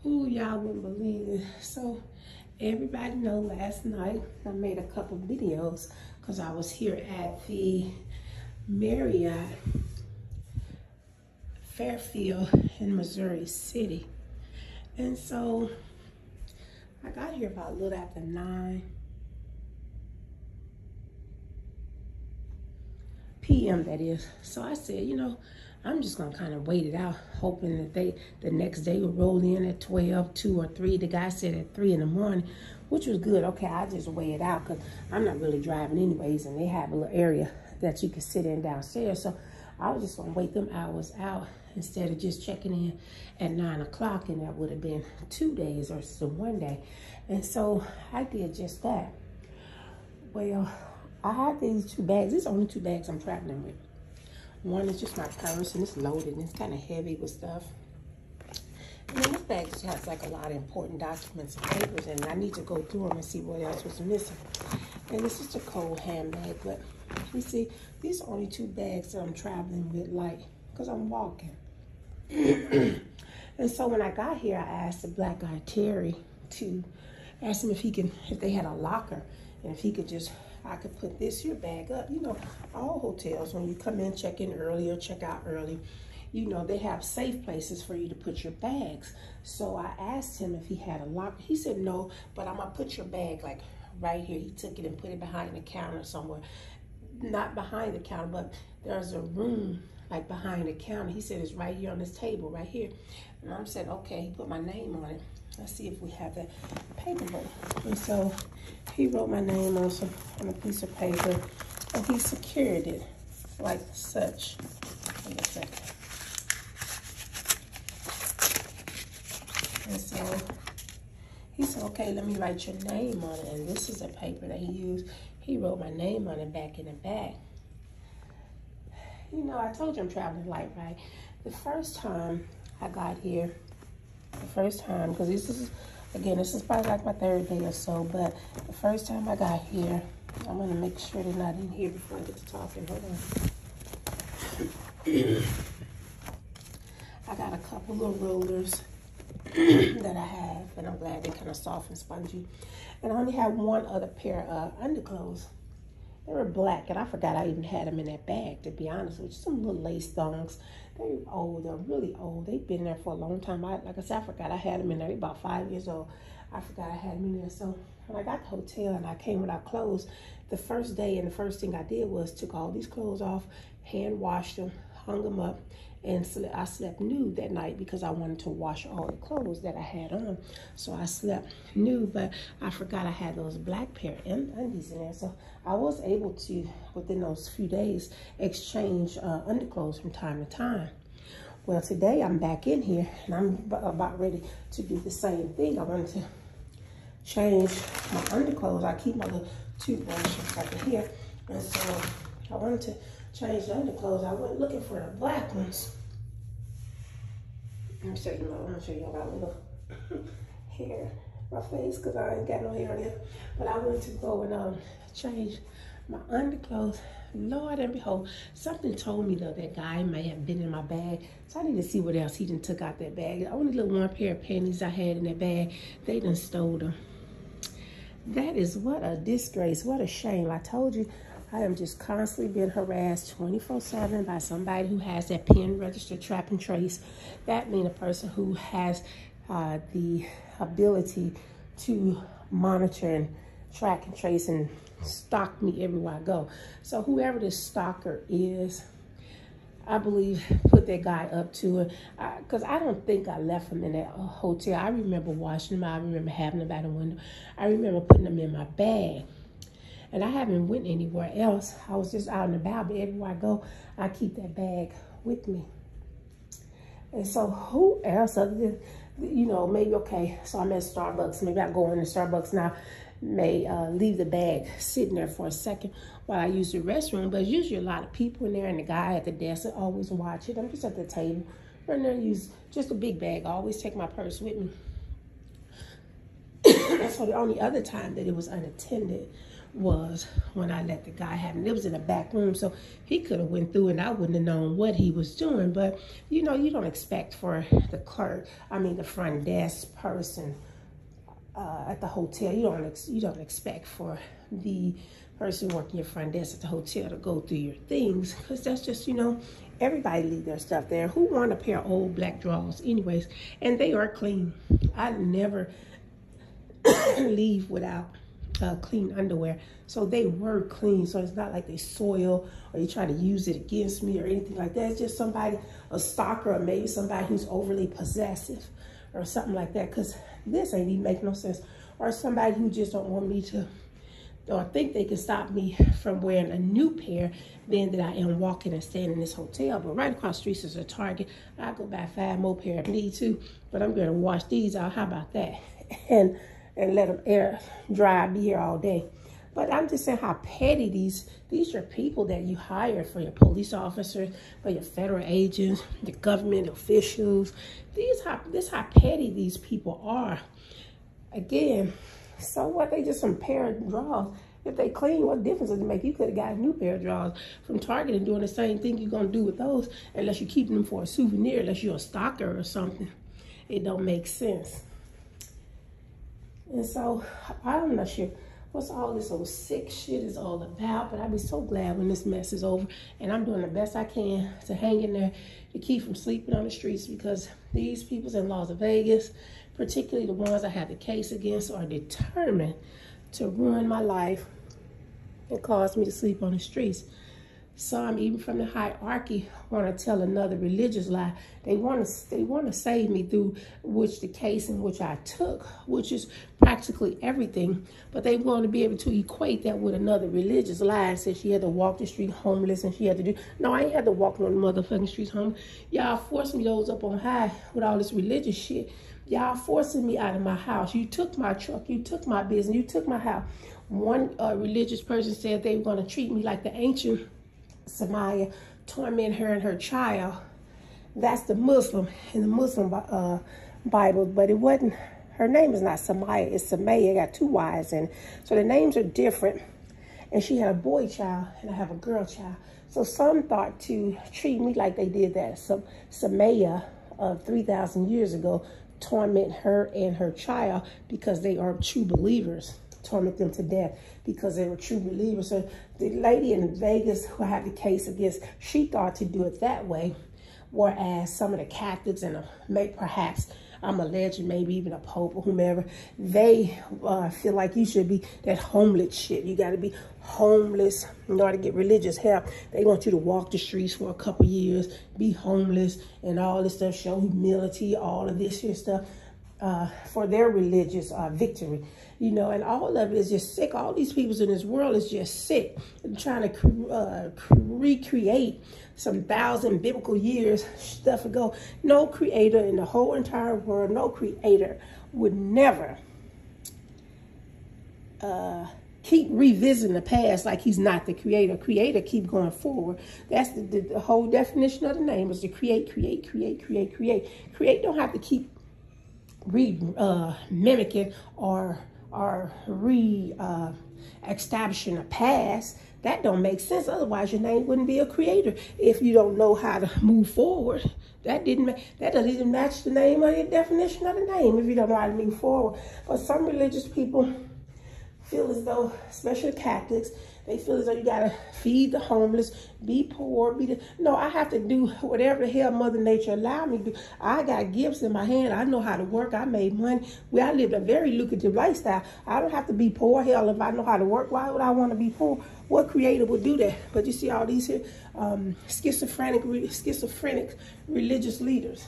Ooh, y'all wouldn't believe it. So everybody know last night I made a couple videos because I was here at the Marriott Fairfield in Missouri City. And so I got here about a little after 9 p.m. that is. So I said, you know, I'm just gonna kind of wait it out, hoping that the next day will roll in at 12, 2 or 3. The guy said at 3 in the morning, which was good. Okay, I just weigh it out because I'm not really driving anyways, and they have a little area that you can sit in downstairs. So I was just gonna wait them hours out instead of just checking in at 9 o'clock, and that would have been 2 days or so 1 day. And so I did just that. Well, I have these 2 bags. These are only 2 bags I'm traveling with. One is just my purse, and it's loaded, and it's kind of heavy with stuff. And then this bag just has like a lot of important documents and papers, and I need to go through them and see what else was missing. And this is a cold handbag, but you see, these are only 2 bags that I'm traveling with, like, because I'm walking. And so when I got here, I asked the black guy, Terry, to ask him if they had a locker, and if he could just, I could put this here bag up. You know, all hotels, when you come in, check in early or check out early, you know, they have safe places for you to put your bags. So I asked him if he had a locker. He said no, but I'm gonna put your bag like right here. He took it and put it behind the counter somewhere. Not behind the counter, but there's a room like behind the counter. He said it's right here on this table, right here. And I said, okay, he put my name on it. Let's see if we have that paperwork. And so he wrote my name on a piece of paper, and he secured it like such. Wait a second. And so he said, okay, let me write your name on it. And this is a paper that he used. He wrote my name on it back in the back. You know, I told you I'm traveling light, right? The first time I got here, because this is probably like my 3rd day or so, but the first time I got here, I'm going to make sure they're not in here before I get to talking. Hold on. I got a couple of rollers that I have, and I'm glad they're kind of soft and spongy. And I only have one other pair of underclothes. They were black, and I forgot I even had them in that bag, to be honest with you. Some little lace thongs. They're old. They're really old. They've been there for a long time. Like I said, I forgot I had them in there. They're about 5 years old. I forgot I had them in there. So when I got to the hotel and I came without clothes, the first day, and the first thing I did was took all these clothes off, hand washed them, hung them up, and I slept nude that night because I wanted to wash all the clothes that I had on. So I slept nude, but I forgot I had those black pair of undies in there. So I was able to, within those few days, exchange underclothes from time to time. Well, today I'm back in here, and I'm about ready to do the same thing. I wanted to change my underclothes. I keep my little toothbrush like in here, and so I wanted to change the underclothes. I went looking for the black ones. Let me show you. I'm gonna show you about a little hair, my face, because I ain't got no hair on there. But I went to go and change my underclothes. Lord and behold, something told me though that guy may have been in my bag. So I need to see what else he done took out that bag. The only little one pair of panties I had in that bag, they done stole them. That is what a disgrace, what a shame. I told you, I am just constantly being harassed 24/7 by somebody who has that pen registered trap and trace. That means a person who has the ability to monitor and track and trace and stalk me everywhere I go. So whoever this stalker is, I believe put that guy up to it, because I don't think I left him in that hotel. I remember washing them. I remember having them by the window. I remember putting them in my bag. And I haven't went anywhere else. I was just out and about, but everywhere I go, I keep that bag with me. And so who else other than, you know, maybe, okay, so I'm at Starbucks. Maybe I go into Starbucks now, may leave the bag sitting there for a second while I use the restroom. But usually a lot of people in there, and the guy at the desk will always watch it. I'm just at the table, right there, use just a big bag. I always take my purse with me. And so the only other time that it was unattended was when I let the guy have it. It was in the back room, so he could have went through and I wouldn't have known what he was doing. But, you know, you don't expect for the the front desk person at the hotel, you don't expect for the person working your front desk at the hotel to go through your things, because that's just, you know, everybody leave their stuff there. Who want a pair of old black drawers anyways? And they are clean. I never leave without clean underwear. So they were clean. So it's not like they soil or you try to use it against me or anything like that. It's just somebody, a stalker, or maybe somebody who's overly possessive or something like that, because this ain't even make no sense. Or somebody who just don't want me to, or think they can stop me from wearing a new pair, then that I am walking and staying in this hotel. But right across the street is a Target. I go buy 5 more pair if need to, but I'm going to wash these out. How about that? And let them air dry. I'll be here all day. But I'm just saying how petty these are people that you hire for your police officers, for your federal agents, the government officials. This how petty these people are. Again, so what? They just some pair of drawers. If they clean, what difference does it make? You could have got a new pair of drawers from Target and doing the same thing you're going to do with those, unless you're keeping them for a souvenir, unless you're a stalker or something. It don't make sense. And so, I'm not sure what's all this old sick shit is all about, but I'll be so glad when this mess is over. And I'm doing the best I can to hang in there to keep from sleeping on the streets, because these people in Las Vegas, particularly the ones I have the case against, are determined to ruin my life and cause me to sleep on the streets. Some, even from the hierarchy, want to tell another religious lie. They want to save me through which the case in which I took, which is practically everything. But they want to be able to equate that with another religious lie and say she had to walk the street homeless and she had to do. No, I ain't had to walk on the motherfucking streets homeless. Y'all forced me those up on high with all this religious shit. Y'all forcing me out of my house. You took my truck. You took my business. You took my house. One religious person said they were going to treat me like the ancient Samaya, torment her and her child. That's the Muslim in the Muslim Bible, but it wasn't. Her name is not Samaya, it's Samaya. Got 2 Y's in it. So the names are different. And she had a boy child and I have a girl child. So some thought to treat me like they did that Samaya of 3,000 years ago, torment her and her child because they are true believers. Torment them to death because they were true believers. So the lady in Vegas who I had the case against, she thought to do it that way, whereas some of the Catholics and perhaps I'm alleged, maybe even a pope or whomever, they feel like you should be that homeless shit. You got to be homeless in order to get religious help. They want you to walk the streets for a couple years, be homeless and all this stuff, show humility, all of this here stuff for their religious victory. You know, and all of it is just sick. All these people in this world is just sick. And trying to recreate some 1,000 biblical years stuff ago. No creator in the whole entire world, no creator would never keep revisiting the past like he's not the creator. Creator keep going forward. That's the whole definition of the name, is to create, create, create, create, create. Create don't have to keep mimicking or establishing a past. That don't make sense. Otherwise, your name wouldn't be a creator if you don't know how to move forward. That doesn't even match the name or the definition of the name if you don't know how to move forward. But some religious people feel as though, especially Catholics, they feel as though you gotta feed the homeless, be poor, no, I have to do whatever the hell Mother Nature allowed me to do. I got gifts in my hand. I know how to work. I made money. I lived a very lucrative lifestyle. I don't have to be poor. Hell, if I know how to work, why would I want to be poor? What creator would do that? But you see all these here schizophrenic religious leaders.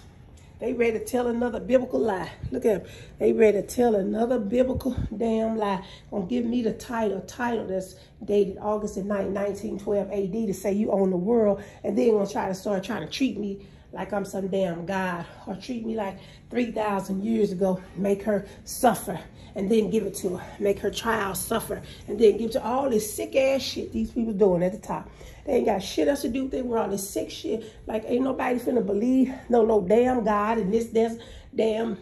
They ready to tell another biblical lie. Look at them. They ready to tell another biblical damn lie. Gonna give me the title that's dated August the 9th, 1912 AD to say you own the world, and then gonna start trying to treat me like I'm some damn God, or treat me like 3,000 years ago, make her suffer, and then give it to her. Make her child suffer, and then give it to all this sick ass shit these people doing at the top. They ain't got shit else to do with their world. This sick shit. Like, ain't nobody finna believe no damn God and this damn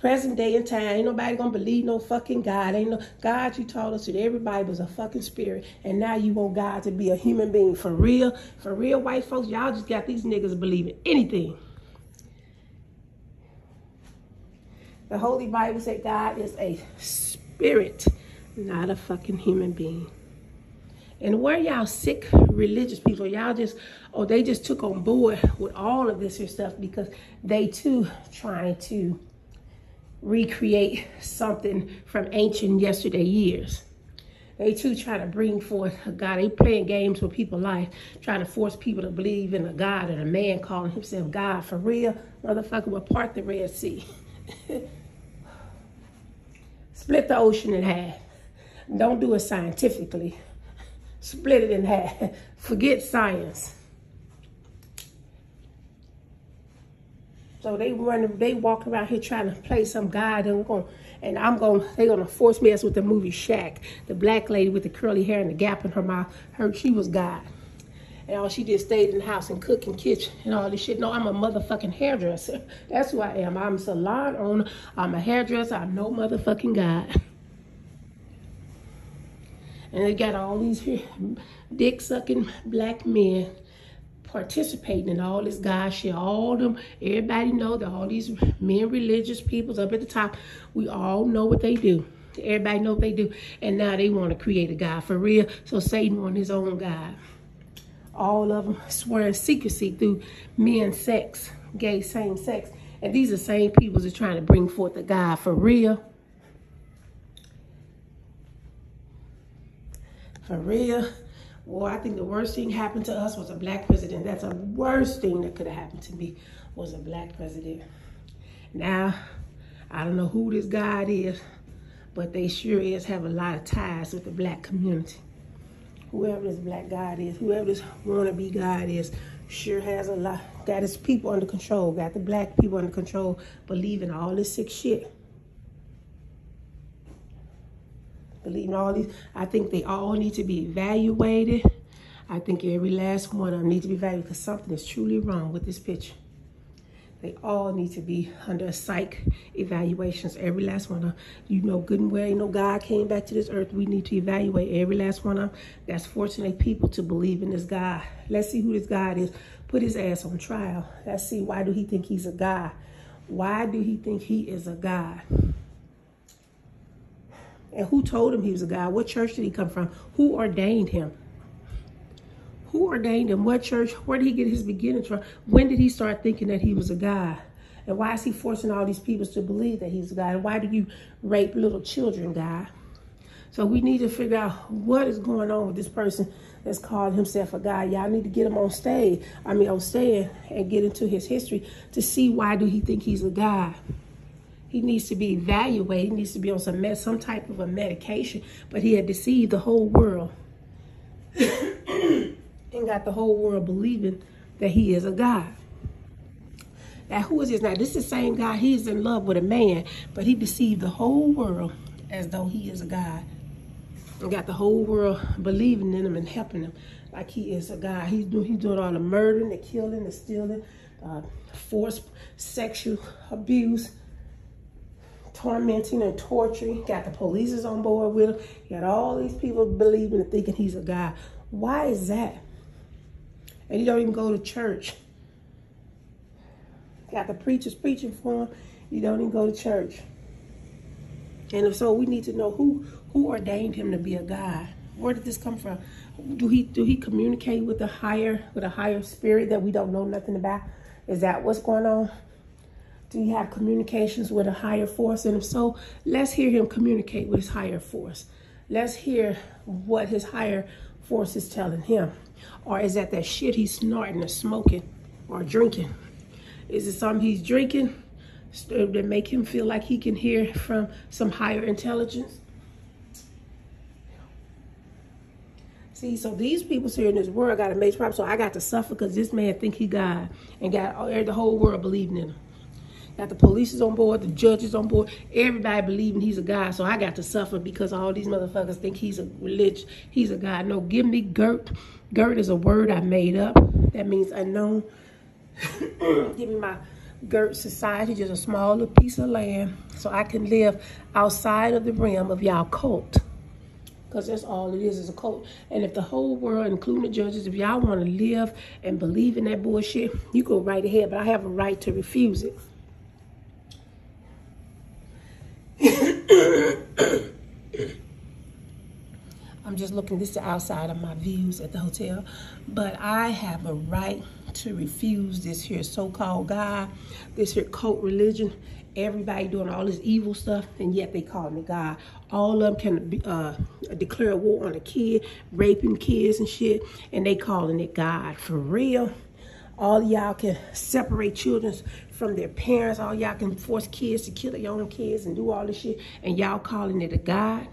present day and time. Ain't nobody gonna believe no fucking God. Ain't no God. You taught us that every Bible is a fucking spirit, and now you want God to be a human being. For real, white folks, y'all just got these niggas believing anything. The Holy Bible said God is a spirit, not a fucking human being. And where y'all sick religious people, y'all just, they just took on board with all of this here stuff because they too trying to recreate something from ancient yesterday years. They too trying to bring forth a God. They playing games with people's life, trying to force people to believe in a God and a man calling himself God. For real, motherfucker will part the Red Sea. Split the ocean in half. Don't do it scientifically. Split it in half. Forget science. So they walk around here trying to play some God, they're gonna force me as with the movie Shaq. The black lady with the curly hair and the gap in her mouth, heard she was God. And all she did stayed in the house and cook and kitchen and all this shit. No, I'm a motherfucking hairdresser. That's who I am. I'm a salon owner. I'm a hairdresser. I'm no motherfucking God. And they got all these dick-sucking black men participating in all this God shit. All them, everybody know that all these men, religious peoples up at the top, we all know what they do. Everybody know what they do. And now they want to create a God for real. So Satan want his own God. All of them swearing secrecy through men's sex, gay same sex. And these are the same people that's trying to bring forth a God for real. For real. Well, I think the worst thing happened to us was a black president. That's the worst thing that could have happened to me was a black president. Now, I don't know who this God is, but they sure is have a lot of ties with the black community. Whoever this black God is, whoever this wannabe God is, sure has a lot, got his people under control, got the black people under control, believing all this sick shit. Believing all these, I think they all need to be evaluated. I think every last one of them need to be evaluated because something is truly wrong with this picture. They all need to be under psych evaluations, every last one of them. You know good and well, you know God came back to this earth. We need to evaluate every last one of them that's forcing their people to believe in this God. Let's see who this God is. Put his ass on trial. Let's see, why do he think he's a God? Why do he think he is a God? And who told him he was a God? What church did he come from? Who ordained him? Who ordained him? What church? Where did he get his beginnings from? When did he start thinking that he was a God? And why is he forcing all these people to believe that he's a God? And why do you rape little children, God? So we need to figure out what is going on with this person that's called himself a God. Y'all need to get him on stage. On stand and get into his history to see why do he think he's a God. He needs to be evaluated. He needs to be on some type of a medication. But he had deceived the whole world. And got the whole world believing that he is a God. Now, who is this? Now, this is the same guy. He's in love with a man. But he deceived the whole world as though he is a God. And got the whole world believing in him and helping him like he is a God. He's doing all the murdering, the killing, the stealing, forced sexual abuse, tormenting and torturing. Got the police is on board with him. Got all these people believing and thinking he's a God. Why is that? And you don't even go to church. Got the preachers preaching for him. You don't even go to church. And so we need to know who ordained him to be a God. Where did this come from? Do he communicate with a higher spirit that we don't know nothing about? Is that what's going on? Do you have communications with a higher force? And if so, let's hear him communicate with his higher force. Let's hear what his higher force is telling him. Or is that shit he's snorting or smoking or drinking? Is it something he's drinking that make him feel like he can hear from some higher intelligence? See, so these people here in this world got a major problem. So I got to suffer because this man think he God and got the whole world believing in him. Got the police is on board, the judges on board, everybody believing he's a God. So I got to suffer because all these motherfuckers think he's a religion, he's a God. No, give me Gert. Gert is a word I made up. That means unknown. Give me girt society, just a small little piece of land, so I can live outside of the realm of y'all cult. Because that's all it is a cult. And if the whole world, including the judges, if y'all want to live and believe in that bullshit, you go right ahead. But I have a right to refuse it. I'm just looking, this is the outside of my views at the hotel. But I have a right to refuse this here so-called God, this here cult religion. Everybody doing all this evil stuff, and yet they calling it God. All of them can declare war on a kid, raping kids and shit, and they calling it God. For real? All y'all can separate children from their parents. All y'all can force kids to kill their own kids and do all this shit, and y'all calling it a God?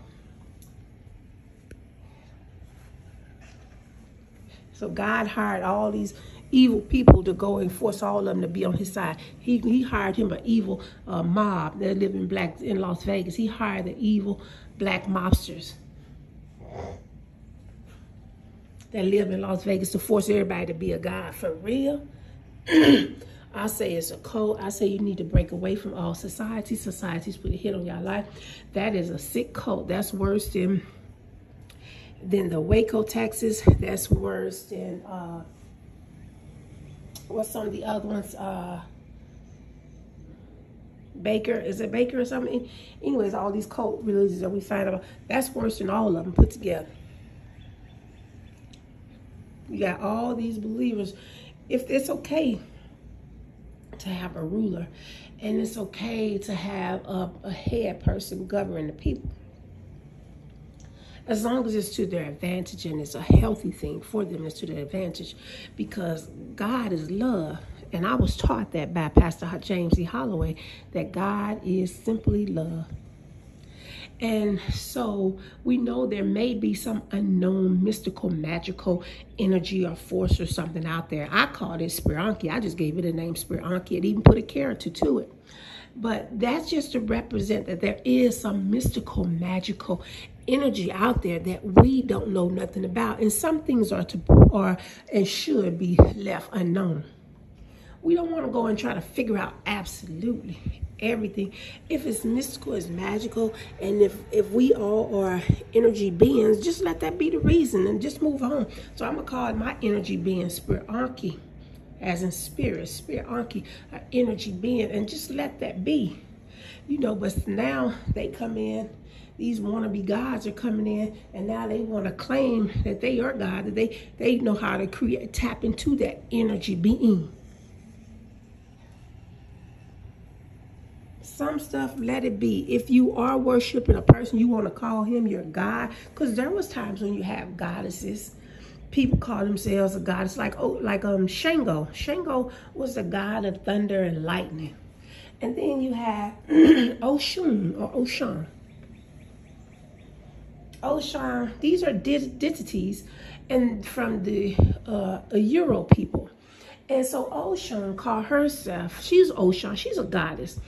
So God hired all these evil people to go and force all of them to be on his side. He hired him an evil mob that live in Las Vegas. He hired the evil black mobsters that live in Las Vegas to force everybody to be a God. For real? I say it's a cult. I say you need to break away from all societies. Societies put a hit on your life. That is a sick cult. That's worse than the Waco, Texas. That's worse than what's some of the other ones? Baker, is it Baker or something? Anyways, all these cult religions that we find about, that's worse than all of them put together. You got all these believers. If it's okay to have a ruler, and it's okay to have a head person govern the people, as long as it's to their advantage and it's a healthy thing for them, it's to their advantage, because God is love. And I was taught that by Pastor James E. Holloway, that God is simply love. And so we know there may be some unknown mystical, magical energy or force or something out there. I called it Spiranki. I just gave it a name, Spiranki. It even put a character to it. But that's just to represent that there is some mystical, magical energy out there that we don't know nothing about. And some things are and should be left unknown. We don't want to go and try to figure out absolutely everything. If it's mystical, it's magical, and if we all are energy beings, just let that be the reason and just move on. So I'm going to call it my energy being Spiranki, as in spirit, Spiranki, an energy being, and just let that be. You know, but now they come in, these wannabe gods are coming in, and now they want to claim that they are God, that they know how to tap into that energy being. Some stuff, let it be. If you are worshiping a person, you want to call him your God, because there was times when you have goddesses. People call themselves a goddess, like Shango. Shango was the god of thunder and lightning. And then you have Oshun or Oshan. Oshan, these are deities and from the Euro people. And so Oshan called herself, she's Oshan, she's a goddess.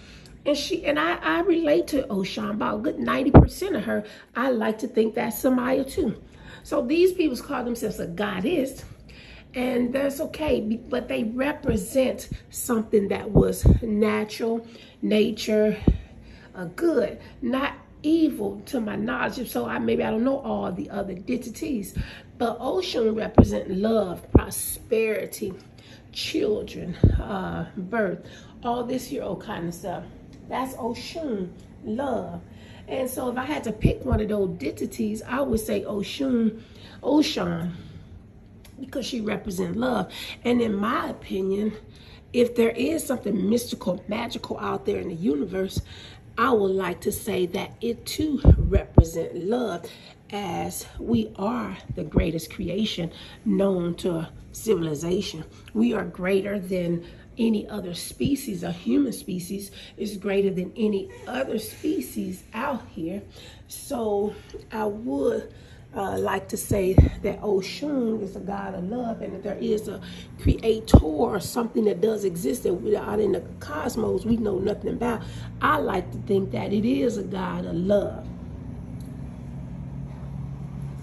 And I relate to Oshan, about a good 90% of her. I like to think that's Samaya too. So these people call themselves a goddess, and that's okay, but they represent something that was natural, nature, good, not evil to my knowledge. So maybe I don't know all the other deities, but Oshun represent love, prosperity, children, birth, all this here old kind of stuff. That's Oshun, love. And so if I had to pick one of those deities, I would say Oshan, because she represents love. And in my opinion, if there is something mystical, magical out there in the universe, I would like to say that it too represents love, as we are the greatest creation known to civilization. We are greater than any other species. A human species is greater than any other species out here. So I would like to say that Oshun is a god of love, and that there is a creator or something that does exist that out in the cosmos we know nothing about. I like to think that it is a god of love.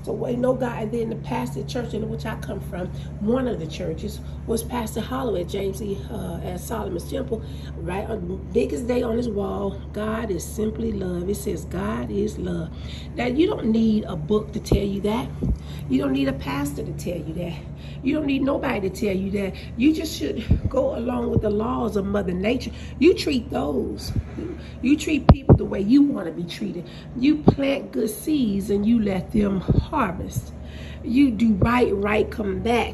So ain't no guy. And then the pastor church in which I come from, one of the churches was Pastor Holloway at James E. At Solomon's Temple, right on the biggest day on his wall. God is simply love. It says God is love. Now you don't need a book to tell you that. You don't need a pastor to tell you that. You don't need nobody to tell you that. You just should go along with the laws of Mother Nature. You treat those. You treat people the way you want to be treated. You plant good seeds and you let them harvest. You do right, right come back.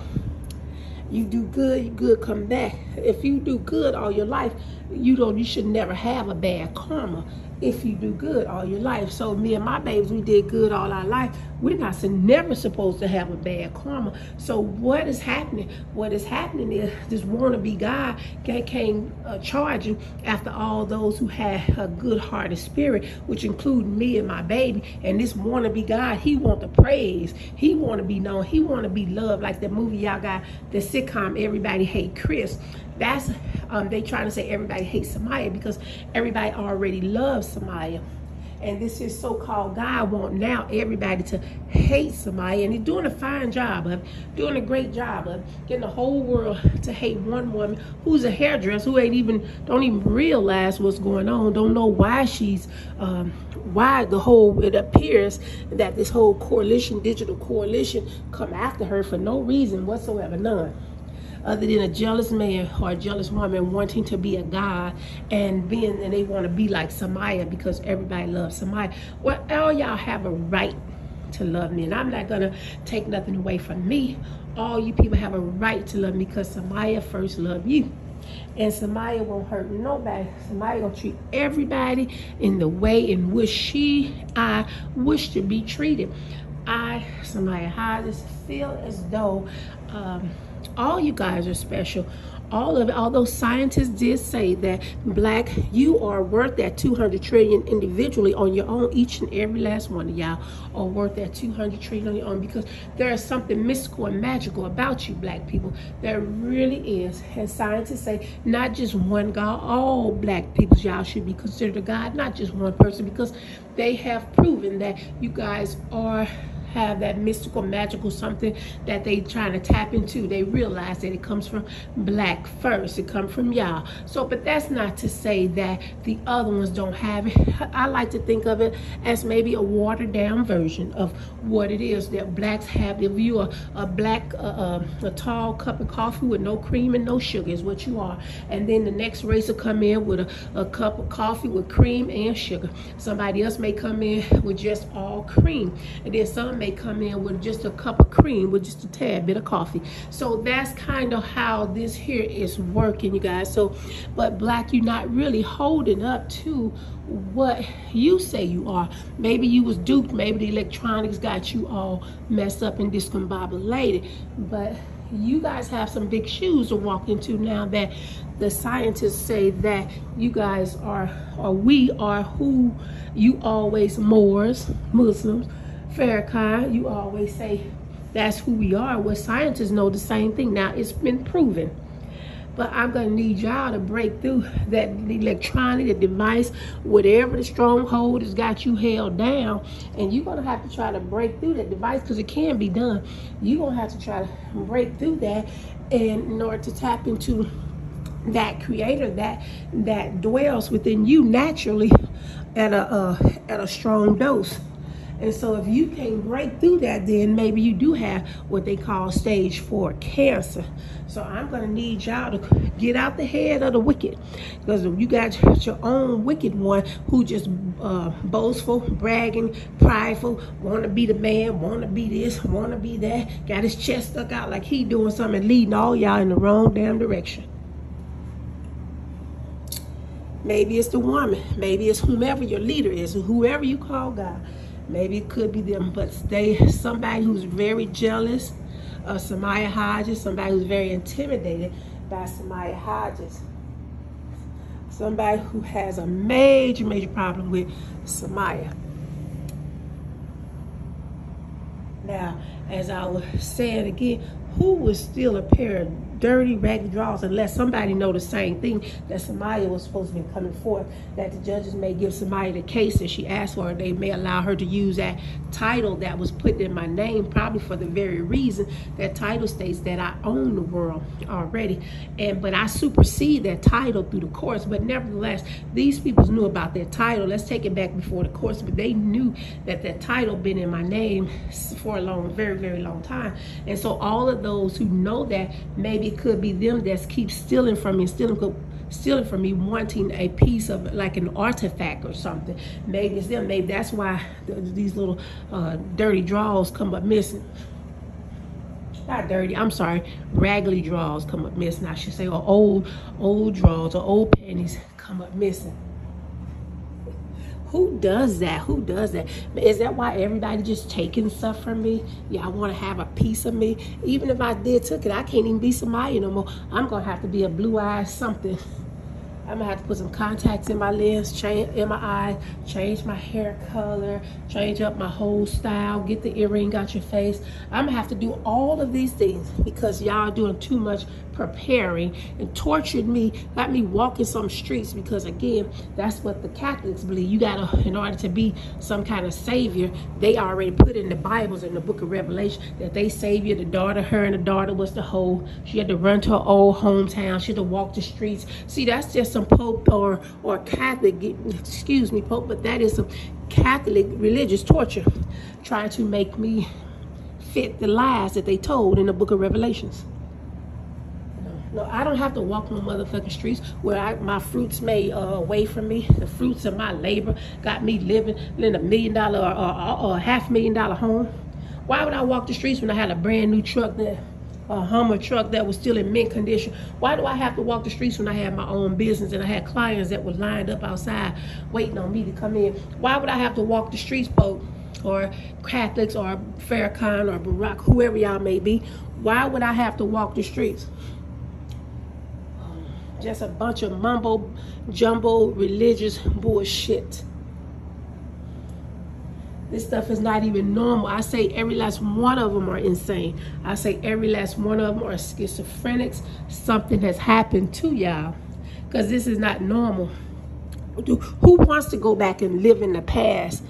You do good, good come back. If you do good all your life, you should never have a bad karma if you do good all your life. So me and my babies, we did good all our life. We're never supposed to have a bad karma. So what is happening? What is happening is this wannabe God can't charge you after all those who had a good-hearted spirit, which include me and my baby. And this wannabe God, he want the praise. He want to be known. He want to be loved. Like the movie y'all got, the sitcom Everybody Hate Chris. That's they trying to say everybody hates Samaya because everybody already loves Samaya. And this is so-called God want now everybody to hate Samaya. And he's doing a fine job of doing a great job of getting the whole world to hate one woman who's a hairdresser who don't even realize what's going on, don't know why she's why it appears that this whole coalition, digital coalition, come after her for no reason whatsoever, none. Other than a jealous man or a jealous woman wanting to be a god and they want to be like Samaya because everybody loves Samaya. Well, all y'all have a right to love me, and I'm not gonna take nothing away from me. All you people have a right to love me because Samaya first loved you. And Samaya won't hurt nobody. Samaya gonna treat everybody in the way in which I wish to be treated. I, Samaya Hodges, feel as though all you guys are special. All of it, although scientists did say that Black, you are worth that 200 trillion individually on your own. Each and every last one of y'all are worth that 200 trillion on your own because there is something mystical and magical about you Black people. There really is. And scientists say not just one God, all Black people, y'all should be considered a God, not just one person, because they have proven that you guys have that mystical, magical something that they trying to tap into. They realize that it comes from Black first. It comes from y'all. So, but that's not to say that the other ones don't have it. I like to think of it as maybe a watered down version of what it is that Blacks have. If you are a tall cup of coffee with no cream and no sugar is what you are. And then the next race will come in with a cup of coffee with cream and sugar. Somebody else may come in with just all cream. And then some may come in with just a cup of cream with just a tad bit of coffee. So that's kind of how this here is working, you guys. So, but Black, you're not really holding up to what you say you are. Maybe you was duped. Maybe the electronics got you all messed up and discombobulated. But you guys have some big shoes to walk into now that the scientists say that you guys are, or we are who you always, Moors, Muslims, Farrakhan, you always say that's who we are. Well, scientists know the same thing. Now, it's been proven. But I'm going to need y'all to break through that electronic, the device, whatever the stronghold has got you held down. And you're going to have to try to break through that device because it can be done. You're going to have to try to break through that in order to tap into that creator that dwells within you naturally at a strong dose. And so if you can't break through that, then maybe you do have what they call stage 4 cancer. So I'm going to need y'all to get out the head of the wicked. Because you got your own wicked one who just boastful, bragging, prideful, want to be the man, want to be this, want to be that, got his chest stuck out like he doing something and leading all y'all in the wrong damn direction. Maybe it's the woman. Maybe it's whomever your leader is, or whoever you call God. Maybe it could be them, but somebody who's very jealous of Samaya Hodges, somebody who's very intimidated by Samaya Hodges, somebody who has a major, major problem with Samaya. Now, as I was saying again, who would steal a pair of dirty, raggedy draws, unless somebody know the same thing, that Samaya was supposed to be coming forth, that the judges may give Samaya the case that she asked for. They may allow her to use that title that was put in my name, probably for the very reason that title states that I own the world already. But I supersede that title through the courts. But nevertheless, these people knew about that title. Let's take it back before the courts, but they knew that that title been in my name for a long, very, very long time. And so all of those who know that, maybe it could be them that keep stealing from me, stealing from me, wanting a piece of like an artifact or something. Maybe it's them. Maybe that's why these little dirty draws come up missing. Not dirty, I'm sorry, raggedy draws come up missing, I should say, or old draws or old panties come up missing. Who does that? Who does that? Is that why everybody just taking stuff from me? Yeah, I want to have a piece of me. Even if I took it, I can't even be Samaya no more. I'm going to have to be a blue-eyed something. I'm going to have to put some contacts in my lens, change in my eyes, change my hair color, change up my whole style, get the earring out your face. I'm going to have to do all of these things because y'all doing too much preparing and tortured me, got me walking some streets, because again, that's what the Catholics believe. You gotta, in order to be some kind of savior, they already put in the Bibles, in the book of Revelation, that they savior, the daughter, her and the daughter was the whole. She had to run to her old hometown. She had to walk the streets. See, that's just some Pope or Catholic, excuse me, Pope, but that is some Catholic religious torture, trying to make me fit the lies that they told in the book of Revelations. No, I don't have to walk on motherfucking streets where my fruits made away from me. The fruits of my labor got me living in $1 million or $500,000 home. Why would I walk the streets when I had a brand new truck, a Hummer truck that was still in mint condition? Why do I have to walk the streets when I had my own business and I had clients that were lined up outside waiting on me to come in? Why would I have to walk the streets, folks, or Catholics or Farrakhan or Barack, whoever y'all may be? Why would I have to walk the streets? Just a bunch of mumbo jumbo religious bullshit. This stuff is not even normal. I say every last one of them are insane. I say every last one of them are schizophrenics. Something has happened to y'all, because this is not normal. Who wants to go back and live in the past?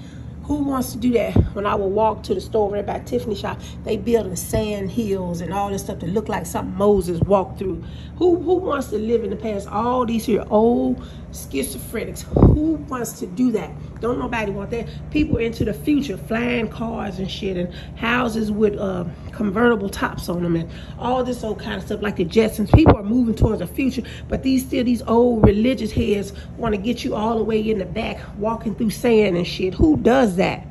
Who wants to do that? When I would walk to the store right by Tiffany shop, they building sand hills and all this stuff that look like something Moses walked through. Who wants to live in the past? All these here old schizophrenics. Who wants to do that? Don't nobody want that. People into the future, flying cars and shit, and houses with convertible tops on them, and all this old kind of stuff like the Jetsons. People are moving towards the future, but these old religious heads want to get you all the way in the back, walking through sand and shit. Who does that?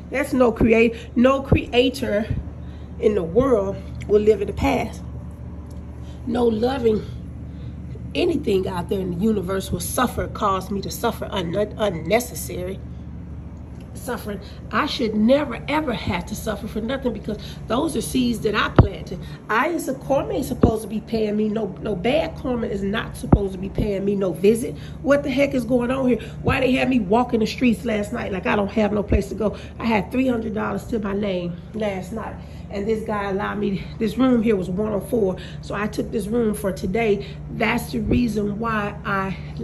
That's no creator in the world will live in the past. No loving anything out there in the universe will cause me to suffer unnecessary suffering. I should never ever have to suffer for nothing, because those are seeds that I planted. Karma ain't supposed to be paying me no bad karma is not supposed to be paying me no visit. What the heck is going on here? Why they had me walking the streets last night like I don't have no place to go? I had $300 to my name last night, and this guy allowed me, this room here was 104, so I took this room for today. That's the reason why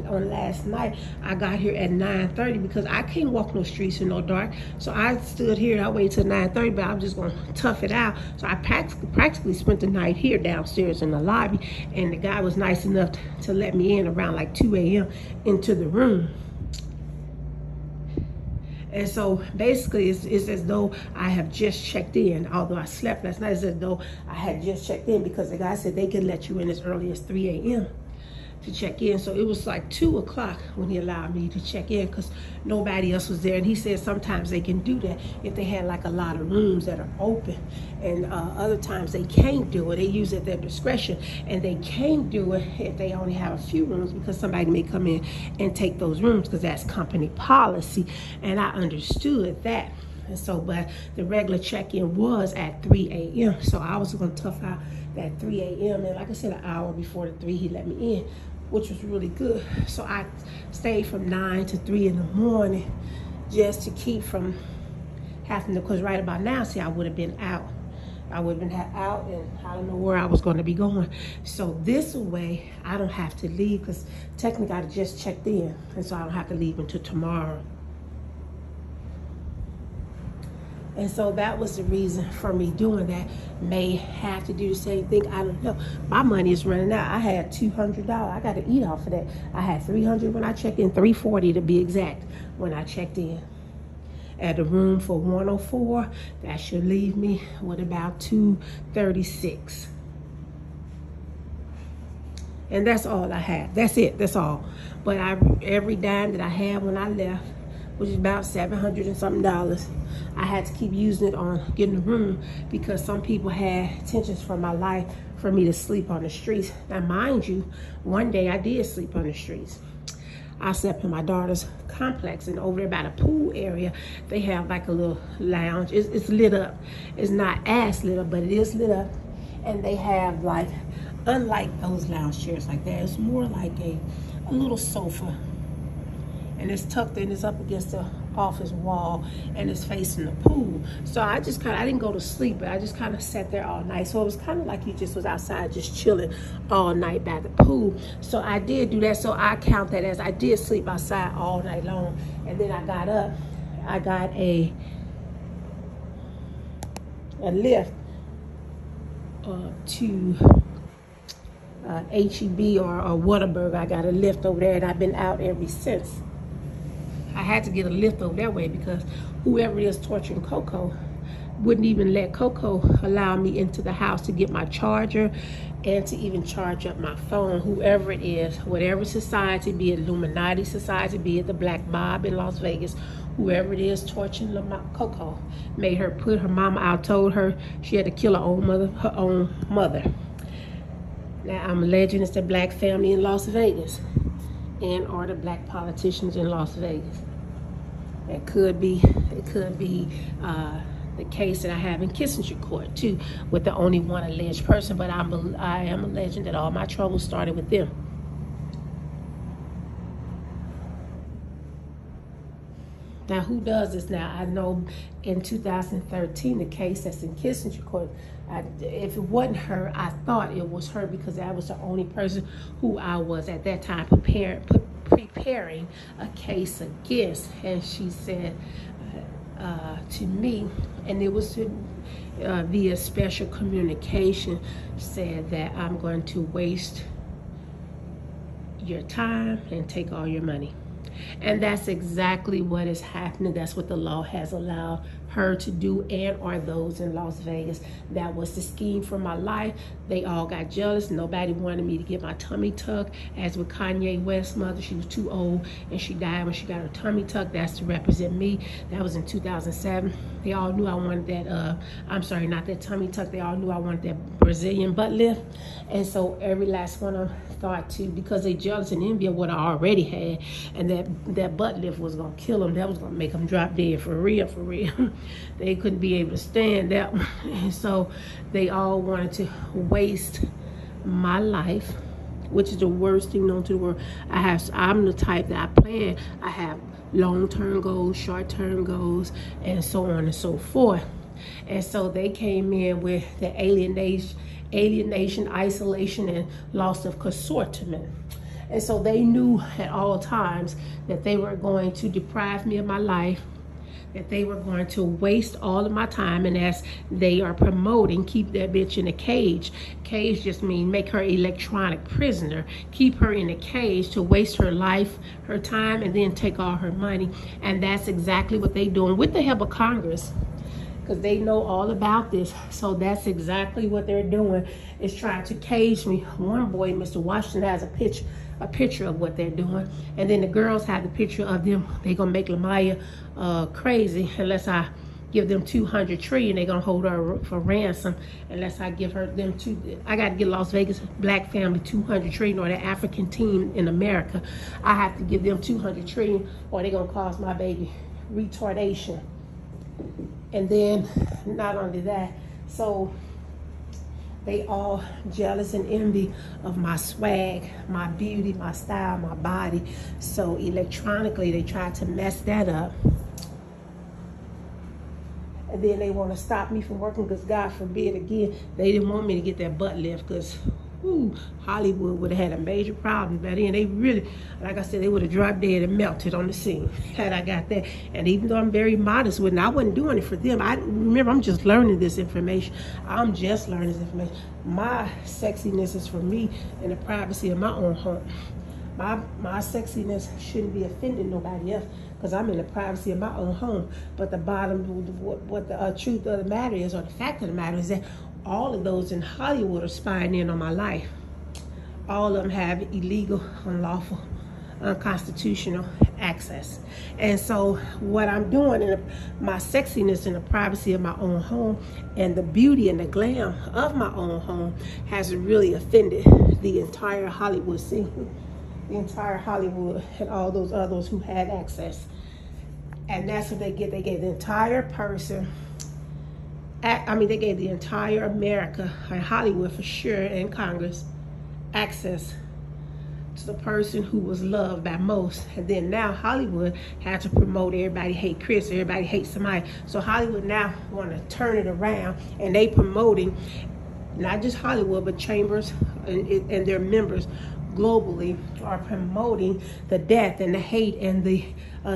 on last night, I got here at 9:30, because I can't walk no streets in no dark. So I stood here, I waited till 9:30, but I'm just gonna tough it out. So I practically spent the night here downstairs in the lobby, and the guy was nice enough to let me in around like 2 a.m. into the room. And so basically it's as though I have just checked in. Although I slept last night, it's as though I had just checked in, because the guy said they could let you in as early as 3 a.m. to check in. So it was like 2 o'clock when he allowed me to check in, because nobody else was there. And he said sometimes they can do that if they had like a lot of rooms that are open, and other times they can't do it. They use it at their discretion, and they can't do it if they only have a few rooms, because somebody may come in and take those rooms, because that's company policy. And I understood that. And so, but the regular check-in was at 3 a.m. So I was going to tough out that 3 a.m. And like I said, an hour before the 3, he let me in, which was really good. So I stayed from 9 to 3 in the morning just to keep from having to, because right about now, see, I would have been out I would have been out and I don't know where I was going to be going. So this way, I don't have to leave because technically I just checked in. And so I don't have to leave until tomorrow. And so that was the reason for me doing that. May have to do the same thing. I don't know. My money is running out. I had $200. I got to eat off of that. I had $300 when I checked in, $340 to be exact when I checked in. At the room for 104, that should leave me with about $236. And that's all I had. That's it. That's all. But every dime that I had when I left, which is about $700 and something, I had to keep using it on getting a room because some people had intentions for my life for me to sleep on the streets. Now, mind you, one day I did sleep on the streets. I slept in my daughter's complex, and over there by the pool area, they have like a little lounge. It's lit up. It's not as lit up, but it is lit up. And they have like, unlike those lounge chairs like that, it's more like a little sofa. And it's tucked in, it's up against the office wall, and it's facing the pool. So I didn't go to sleep, but I just kind of sat there all night. So it was kind of like you just was outside just chilling all night by the pool. So I did do that. So I count that as I did sleep outside all night long. And then I got up, I got a lift to HEB or Whataburger. I got a lift over there, and I've been out ever since. I had to get a lift over that way because whoever is torturing Coco wouldn't even let Coco allow me into the house to get my charger and to even charge up my phone. Whoever it is, whatever society, be it Illuminati society, be it the Black Mob in Las Vegas, whoever it is torturing Coco, made her put her mama out, told her she had to kill her own mother. Now I'm alleging it's the black family in Las Vegas and or the black politicians in Las Vegas. It could be the case that I have in Kissinger Court too, with the only one alleged person. But I am alleging that all my trouble started with them. Now, who does this now? I know in 2013, the case that's in Kissinger Court, if it wasn't her, I thought it was her because that was the only person who I was at that time preparing a case against. And she said to me, and it was via special communication, said that I'm going to waste your time and take all your money. And that's exactly what is happening. That's what the law has allowed her to do, and or those in Las Vegas. That was the scheme for my life. They all got jealous. Nobody wanted me to get my tummy tucked. As with Kanye West's mother, she was too old and she died when she got her tummy tucked. That's to represent me. That was in 2007. They all knew I wanted that, I'm sorry, not that tummy tuck. They all knew I wanted that Brazilian butt lift. And so every last one of them thought to, because they jealous and envy of what I already had, and that butt lift was going to kill them. That was going to make them drop dead for real, for real. They couldn't be able to stand that one. And so they all wanted to waste my life, which is the worst thing known to the world. I'm the type that I plan. I have long-term goals, short-term goals, and so on and so forth. And so they came in with the alienation, isolation, and loss of consortment. And so they knew at all times that they were going to deprive me of my life, that they were going to waste all of my time, and as they are promoting, keep that bitch in a cage. Cage just means make her electronic prisoner, keep her in a cage to waste her life, her time, and then take all her money. And that's exactly what they're doing with the help of Congress, because they know all about this. So that's exactly what they're doing, is trying to cage me. One boy, Mr. Washington, has a picture of what they're doing, and then the girls have the picture of them. They're gonna make Lamaya crazy unless I give them $200 trillion. They're gonna hold her for ransom unless I give her them I got to get Las Vegas black family $200 trillion, or the African team in America. I have to give them $200 trillion, or they're gonna cause my baby retardation. And then not only that, so they all jealous and envy of my swag, my beauty, my style, my body. So electronically, they tried to mess that up. And then they want to stop me from working because God forbid again, they didn't want me to get that butt lift because Hollywood would have had a major problem by then. They really, like I said, they would have dropped dead and melted on the scene had I got that. And even though I'm very modest with it, I wasn't doing it for them. Remember, I'm just learning this information. I'm just learning this information. My sexiness is for me in the privacy of my own home. My sexiness shouldn't be offending nobody else because I'm in the privacy of my own home. But the bottom, what the truth of the matter is, or the fact of the matter is that all of those in Hollywood are spying in on my life. All of them have illegal, unlawful, unconstitutional access. And so what I'm doing in my sexiness in the privacy of my own home and the beauty and the glam of my own home has really offended the entire Hollywood scene. The entire Hollywood and all those others who had access. And that's what they get. They gave the entire person, they gave the entire America and Hollywood for sure and Congress access to the person who was loved by most. And then now Hollywood had to promote everybody hate Chris, everybody hates somebody. So Hollywood now want to turn it around and they promoting not just Hollywood but chambers and their members globally are promoting the death and the hate and the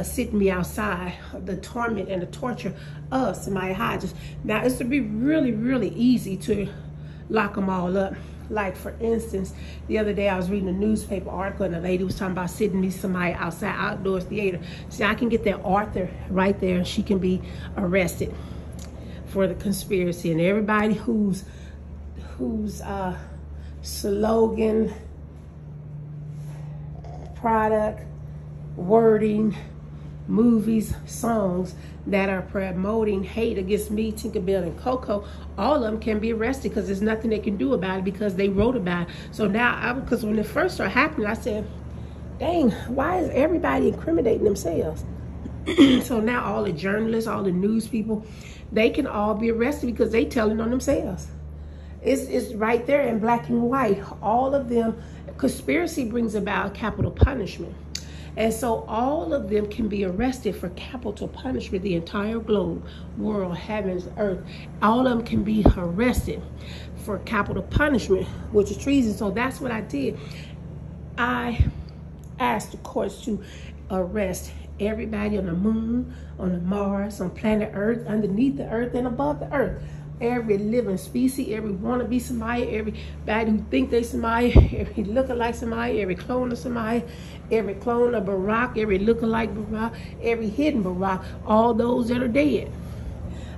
sitting me outside, the torment and the torture of Samaya Hodges. Now it's to be really, really easy to lock them all up. Like for instance, the other day I was reading a newspaper article and a lady was talking about sitting me somebody outside outdoor theater. See, I can get that author right there and she can be arrested for the conspiracy. And everybody whose slogan, product, wording, movies, songs that are promoting hate against me, Tinkerbell, and Coco, all of them can be arrested because there's nothing they can do about it because they wrote about it. So now, because when it first started happening, I said, dang, why is everybody incriminating themselves? So now all the journalists, all the news people, they can all be arrested because they telling on themselves. It's right there in black and white. All of them, conspiracy brings about capital punishment. And so all of them can be arrested for capital punishment. The entire globe, world, heavens, earth, all of them can be arrested for capital punishment, which is treason. So that's what I did. I asked the courts to arrest everybody on the moon, on the Mars, on planet Earth, underneath the earth, and above the earth. Every living species, every wannabe somebody, everybody who think they somebody, every lookalike somebody, every clone of somebody, every clone of Barack, every lookalike Barack, every hidden Barack, all those that are dead.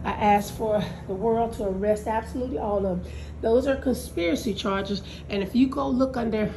I asked for the world to arrest absolutely all of them. Those are conspiracy charges, and if you go look under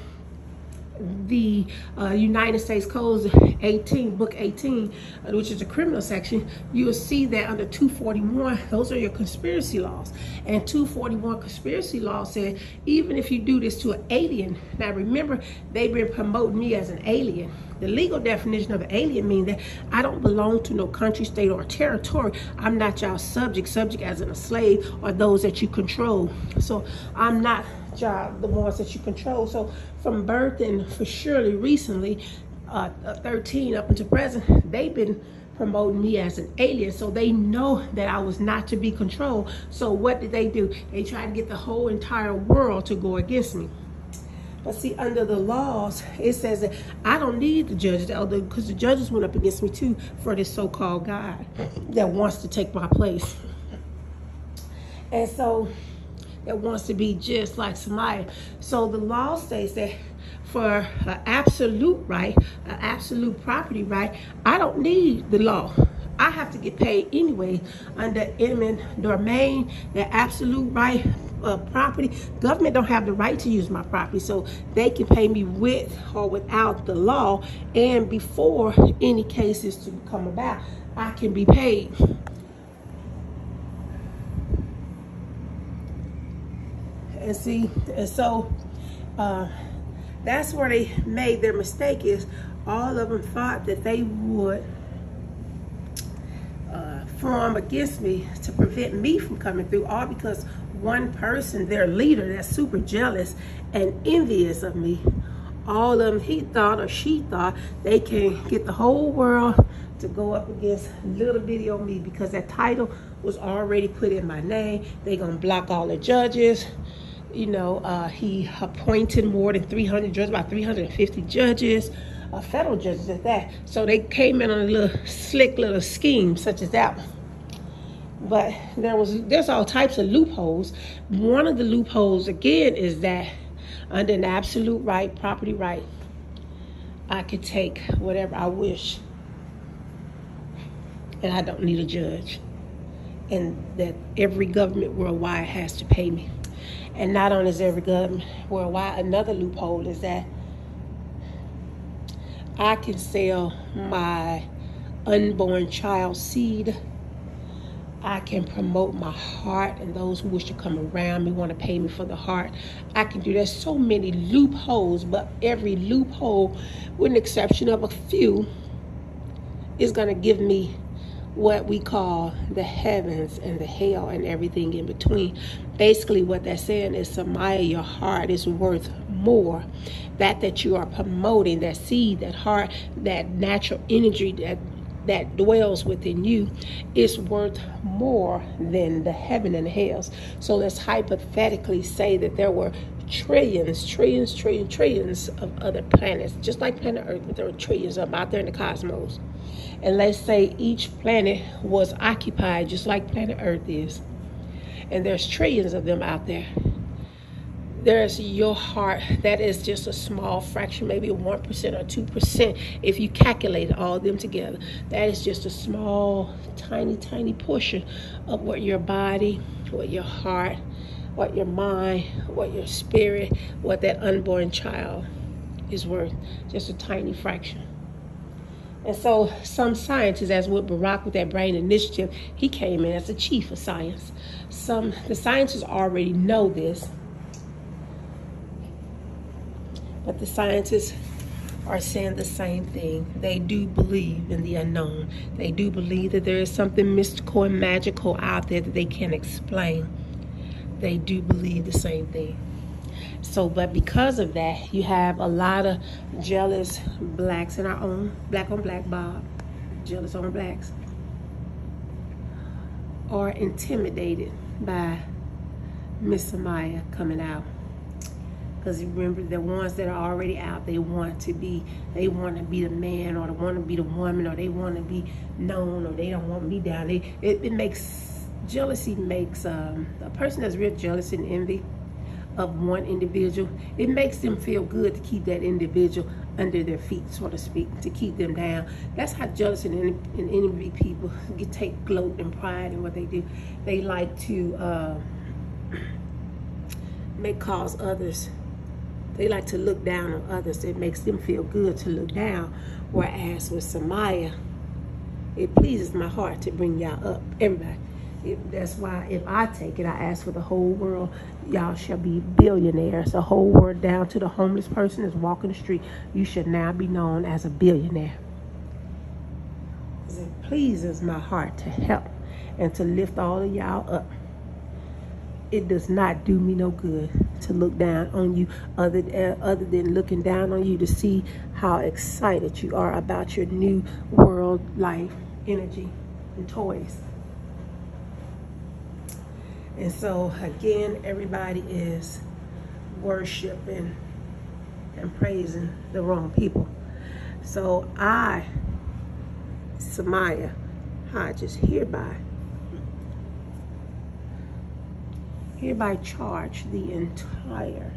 the United States Code 18, Book 18, which is the criminal section, you will see that under 241, those are your conspiracy laws. And 241 conspiracy law said, even if you do this to an alien, now remember, they've been promoting me as an alien. The legal definition of an alien means that I don't belong to no country, state, or territory. I'm not y'all subject as in a slave or those that you control. So I'm not y'all the ones that you control. So from birth and for surely recently, 13 up until present, they've been promoting me as an alien. So they know that I was not to be controlled. So what did they do? They tried to get the whole entire world to go against me. But see, under the laws, it says that I don't need the judges, because the judges went up against me too for this so-called God that wants to take my place. And so that wants to be just like Samaya. So the law states that for an absolute right, an absolute property right, I don't need the law. I have to get paid anyway under eminent domain, the absolute right of property. Government don't have the right to use my property, so they can pay me with or without the law. And before any cases to come about, I can be paid. And see, and so that's where they made their mistake. Is all of them thought that they would form against me to prevent me from coming through, all because one person, their leader, that's super jealous and envious of me, all of them, he thought or she thought they can get the whole world to go up against little bitty old me, because that title was already put in my name. They gonna block all the judges. You know, he appointed more than 300 judges, about 350 judges, federal judges at that. So they came in on a little slick little scheme such as that one. But there's all types of loopholes. One of the loopholes, again, is that under an absolute right, property right, I could take whatever I wish. And I don't need a judge. And that every government worldwide has to pay me. And not only is every government worldwide, another loophole is that I can sell my unborn child seed. I can promote my heart, and those who wish to come around me want to pay me for the heart. I can do. There's so many loopholes, but every loophole, with an exception of a few, is going to give me what we call the heavens and the hell and everything in between. Basically, what that's saying is, Samaya, your heart is worth more. That you are promoting, that seed, that heart, that natural energy that dwells within you is worth more than the heaven and the hells. So let's hypothetically say that there were trillions of other planets, just like planet Earth, but there were trillions of them out there in the cosmos. And let's say each planet was occupied just like planet Earth is. And there's trillions of them out there. There's your heart. That is just a small fraction, maybe 1% or 2%. If you calculate all of them together, that is just a small, tiny portion of what your body, what your heart, what your mind, what your spirit, what that unborn child is worth. Just a tiny fraction. And so some scientists, as with Barack with that Brain Initiative, he came in as the chief of science. The scientists already know this, but the scientists are saying the same thing. They do believe in the unknown. They do believe that there is something mystical and magical out there that they can't explain. They do believe the same thing. So, but because of that, you have a lot of jealous blacks in our own black on black Bob, jealous on blacks, are intimidated by Miss Samaya coming out. Because remember, the ones that are already out, they want to be the man, or they want to be the woman, or they want to be known, or they don't want me down. Jealousy makes a person that's real jealous and envy of one individual, it makes them feel good to keep that individual under their feet, so to speak, to keep them down. That's how jealous and envy people take gloat and pride in what they do. They like to cause others. They like to look down on others. It makes them feel good to look down. Whereas with Samaya, it pleases my heart to bring y'all up, everybody. That's why if I take it, I ask for the whole world. Y'all shall be billionaires. The whole world, down to the homeless person that's walking the street. You should now be known as a billionaire. It pleases my heart to help and to lift all of y'all up. It does not do me no good to look down on you, other than looking down on you to see how excited you are about your new world life energy and toys. And so, again, everybody is worshiping and praising the wrong people. So I, Samaya Hodges, hereby charge the entire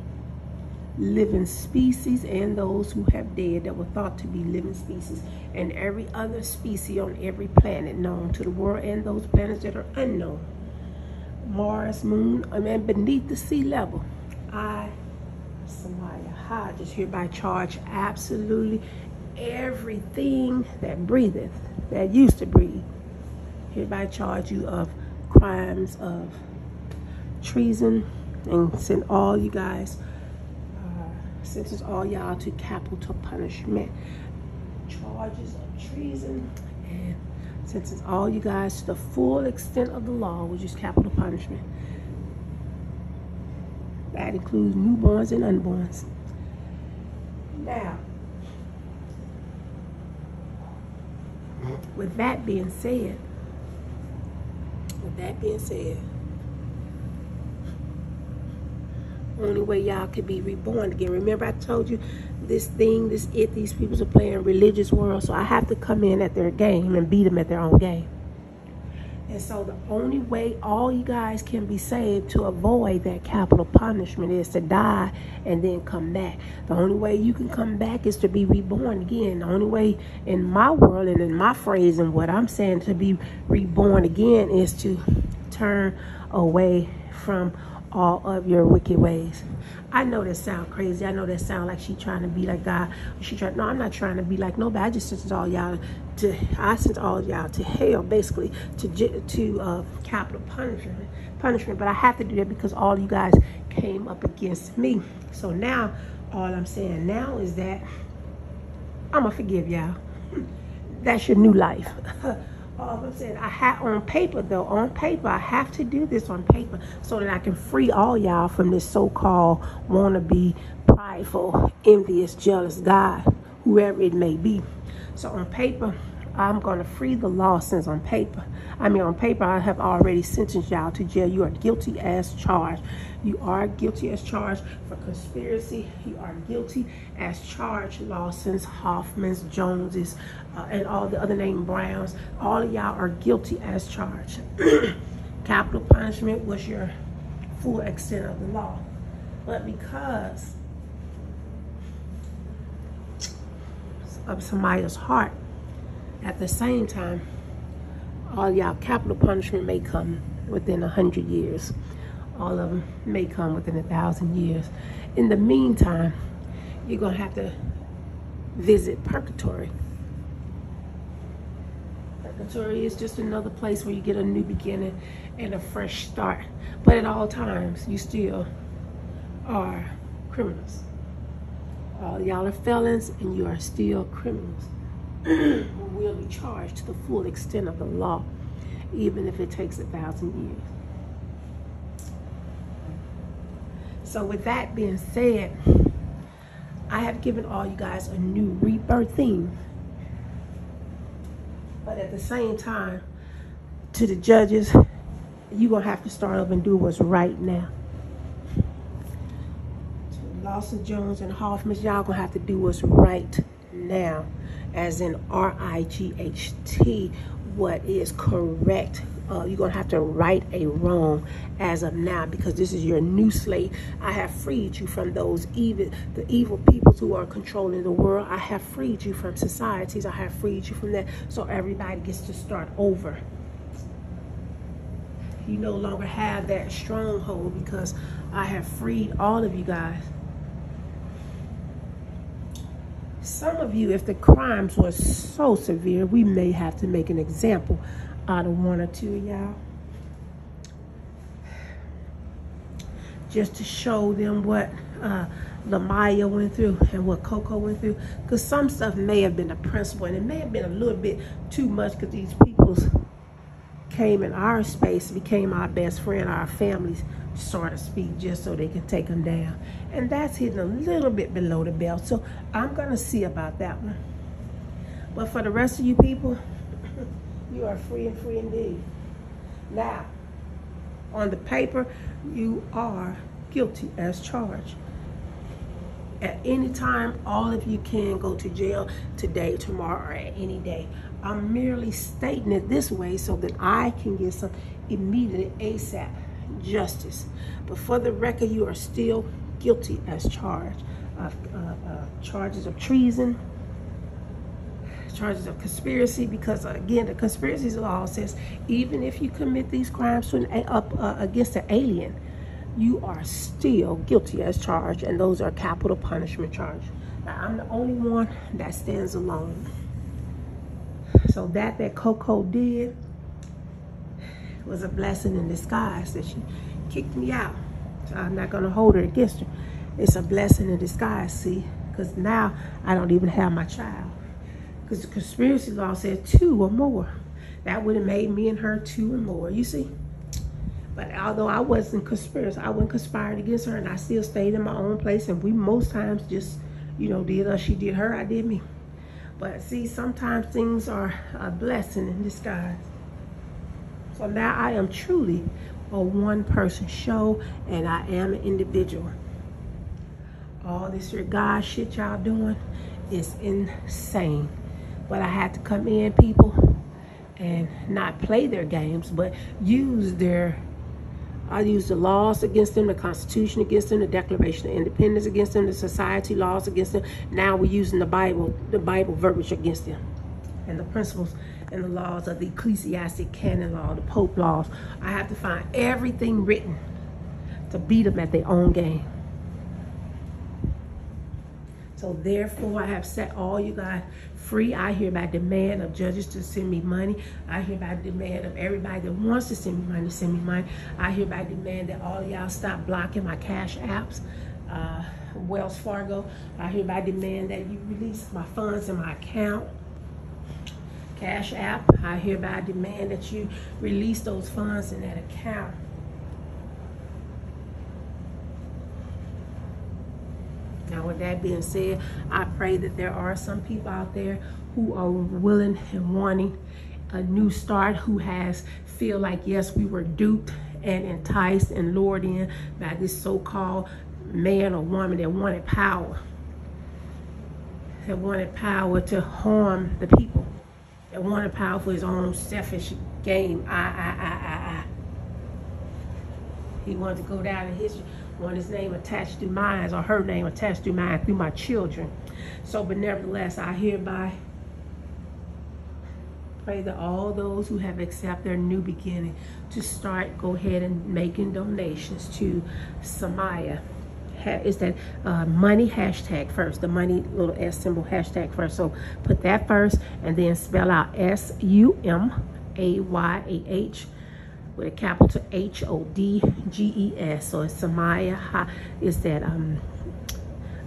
living species and those who have died that were thought to be living species, and every other species on every planet known to the world, and those planets that are unknown, Mars, Moon, and beneath the sea level. I, Samaya Hodges, hereby charge absolutely everything that breatheth, that used to breathe, hereby charge you of crimes of treason, and send all you guys, sentence all y'all to capital punishment. Charges of treason, and sentence all you guys to the full extent of the law, which is capital punishment. That includes newborns and unborns. Now, with that being said, with that being said, only way y'all could be reborn again. Remember I told you these people are playing religious world, so I have to come in at their game and beat them at their own game. And so the only way all you guys can be saved to avoid that capital punishment is to die and then come back. The only way you can come back is to be reborn again. The only way in my world and in my phrase and what I'm saying to be reborn again is to turn away from all of your wicked ways. I know that sound crazy. I know that sound like she trying to be like God. No, I'm not trying to be like nobody. I just sent all y'all to hell, basically, to capital punishment. But I have to do that because all you guys came up against me. So now, all I'm saying now is that I'm gonna forgive y'all. That's your new life. All I'm saying, I have on paper, I have to do this on paper so that I can free all y'all from this so-called wannabe, prideful, envious, jealous God, whoever it may be. So on paper, I'm going to free the lost sins on paper. On paper, I have already sentenced y'all to jail. You are guilty as charged. You are guilty as charged for conspiracy. You are guilty as charged. Lawsons, Hoffmans, Joneses, and all the other named Browns. All of y'all are guilty as charged. Capital punishment was your full extent of the law. But because of Samaya's heart, at the same time, all y'all capital punishment may come within 100 years. All of them may come within 1,000 years. In the meantime, you're going to have to visit purgatory. Purgatory is just another place where you get a new beginning and a fresh start. But at all times, you still are criminals. All y'all are felons and you are still criminals. Will be charged to the full extent of the law, even if it takes 1,000 years. So with that being said, I have given all you guys a new rebirth theme. But at the same time, to the judges, you're going to have to start up and do what's right now. To Lawson, Jones, and Hoffman, y'all going to have to do what's right now. As in R-I-G-H-T, what is correct. You're going to have to right a wrong as of now, because this is your new slate. I have freed you from the evil people who are controlling the world. I have freed you from societies. I have freed you from that. So everybody gets to start over. You no longer have that stronghold because I have freed all of you guys. Some of you, if the crimes were so severe, we may have to make an example out of one or two of y'all. Just to show them what Lamaya went through and what Coco went through. Because some stuff may have been a principle and it may have been a little bit too much because these peoples came in our space, became our best friend, our families, so to speak, just so they can take them down. And that's hitting a little bit below the belt. So I'm going to see about that one. But for the rest of you people, you are free and free indeed. Now, on the paper, you are guilty as charged. At any time, all of you can go to jail today, tomorrow, or at any day. I'm merely stating it this way so that I can get some immediate ASAP justice. But for the record, you are still guilty as charged of charges of treason, charges of conspiracy, because again, the conspiracy law says even if you commit these crimes against an alien, you are still guilty as charged, and those are capital punishment charges. Now, I'm the only one that stands alone. So that Coco did was a blessing in disguise, that she kicked me out. So I'm not going to hold her against her. It's a blessing in disguise, see? Because now I don't even have my child. Because the conspiracy law said 2 or more. That would have made me and her 2 or more, you see? But although I wasn't conspiring against her, and I still stayed in my own place, and we most times just, did her. She did her, I did me. But see, sometimes things are a blessing in disguise. So now I am truly a one-person show, and I am an individual. All this here God shit y'all doing is insane. But I had to come in, people, and not play their games, but use I use the laws against them, the Constitution against them, the Declaration of Independence against them, the society laws against them. Now we're using the Bible verbiage against them. And the principles and the laws of the ecclesiastic canon law, the Pope laws. I have to find everything written to beat them at their own game. So therefore, I have set all you guys free. I hereby demand of judges to send me money. I hereby demand of everybody that wants to send me money to send me money. I hereby demand that all of y'all stop blocking my cash apps, Wells Fargo. I hereby demand that you release my funds in my account, Cash App. I hereby demand that you release those funds in that account. Now, with that being said, I pray that there are some people out there who are willing and wanting a new start, who feel like, yes, we were duped and enticed and lured in by this so-called man or woman that wanted power. That wanted power to harm the people. That wanted power for his own selfish game. He wanted to go down in history. Want his name attached to mine, or her name attached to mine through my children. So, but nevertheless, I hereby pray that all those who have accepted their new beginning to start, go ahead and making donations to Samaya. Is that money hashtag first, the money little S symbol hashtag first. So put that first, and then spell out SUMAYAH with a capital HODGES. So it's Samaya. Is that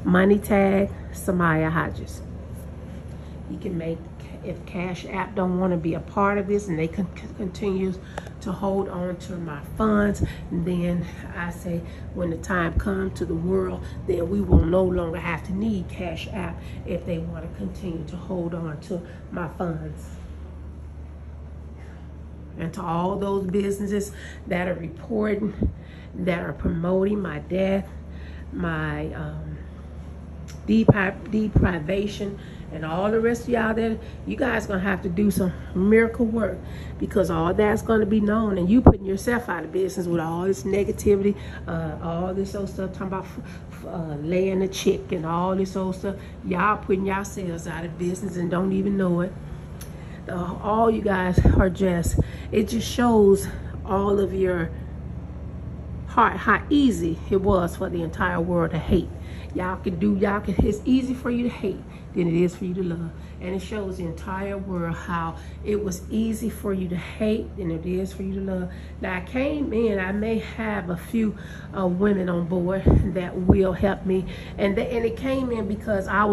money tag Samaya Hodges. You can make, if Cash App don't want to be a part of this and they continue to hold on to my funds, then I say when the time comes to the world, then we will no longer have to need Cash App if they want to continue to hold on to my funds. And to all those businesses that are reporting, that are promoting my death, my deprivation, and all the rest of y'all, that you guys gonna have to do some miracle work, because all that's gonna be known, and you putting yourself out of business with all this negativity, all this old stuff, talking about laying a chick and all this old stuff. Y'all putting yourselves out of business and don't even know it. All you guys are just, it just shows all of your heart, how easy it was for the entire world to hate. It's easy for you to hate than it is for you to love. And it shows the entire world how it was easy for you to hate than it is for you to love. Now, I came in, I may have a few women on board that will help me. And it came in because I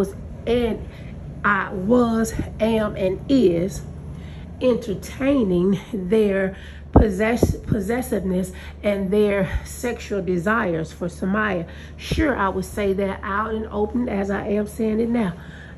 am, and is entertaining their possessiveness and their sexual desires for Samaya. Sure, I would say that out and open as I am saying it now.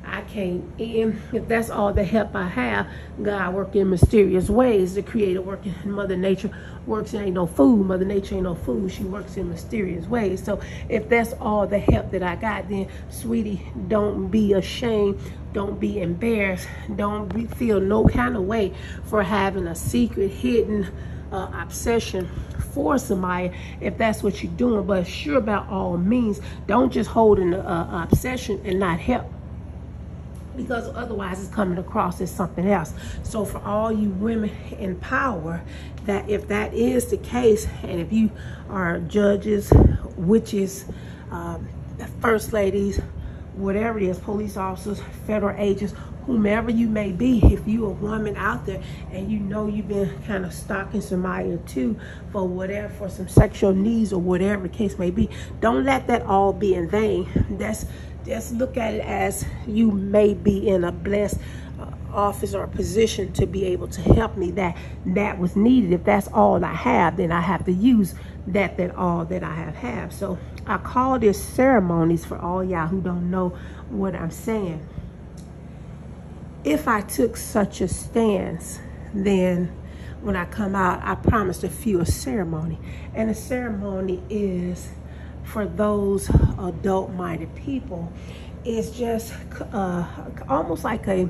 I came in, if that's all the help I have, God working in mysterious ways. The Creator working, Mother Nature works, and ain't no fool. Mother Nature ain't no fool. She works in mysterious ways. So if that's all the help that I got, then sweetie, don't be ashamed. Don't be embarrassed. Don't feel no kind of way for having a secret, hidden obsession for Samaya, if that's what you're doing. But sure, about all means, don't just hold an obsession and not help, because otherwise it's coming across as something else. So for all you women in power, that if that is the case, and if you are judges, witches, first ladies, whatever it is, police officers, federal agents, whomever you may be, if you a woman out there and you know you've been kind of stalking somebody too for whatever, for some sexual needs or whatever the case may be, don't let that all be in vain. Just look at it as you may be in a blessed office or position to be able to help me. That was needed. If that's all I have, then I have to use that all that I have. So I call this ceremonies for all y'all who don't know what I'm saying. If I took such a stance, then when I come out, I promised a few a ceremony. And a ceremony is, for those adult-minded people, is just almost like a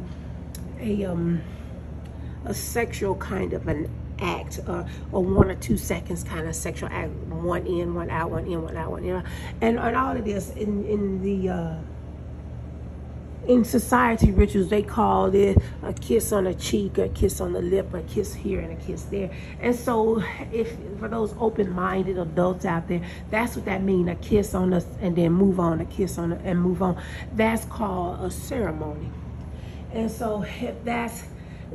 sexual kind of an act, or 1 or 2 seconds kind of sexual act, one in, one out, one in, one out, one in. And all of this in society rituals, they call it a kiss on the cheek, a kiss on the lip, a kiss here and a kiss there. And so if for those open-minded adults out there, that's what that means, a kiss on us and then move on, a kiss on and move on. That's called a ceremony. And so if that's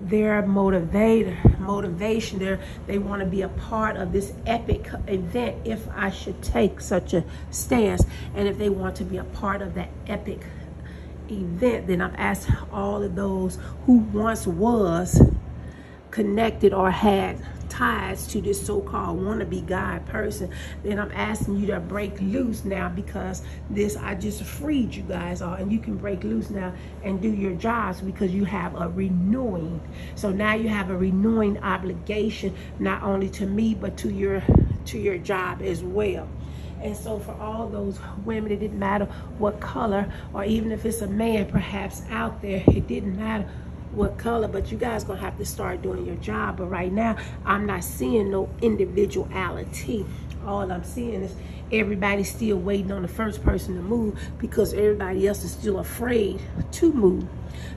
their motivation, they want to be a part of this epic event, if I should take such a stance, and if they want to be a part of that epic event, then I've asked all of those who once was connected or had ties to this so-called wannabe guy person, then I'm asking you to break loose now, because this, I just freed you guys all, and you can break loose now and do your jobs, because you have a renewing. So now you have a renewing obligation, not only to me but to your job as well. And so for all those women, it didn't matter what color, or even if it's a man perhaps out there, it didn't matter what color, but you guys gonna have to start doing your job. But right now, I'm not seeing no individuality. All I'm seeing is everybody's still waiting on the first person to move, because everybody else is still afraid to move.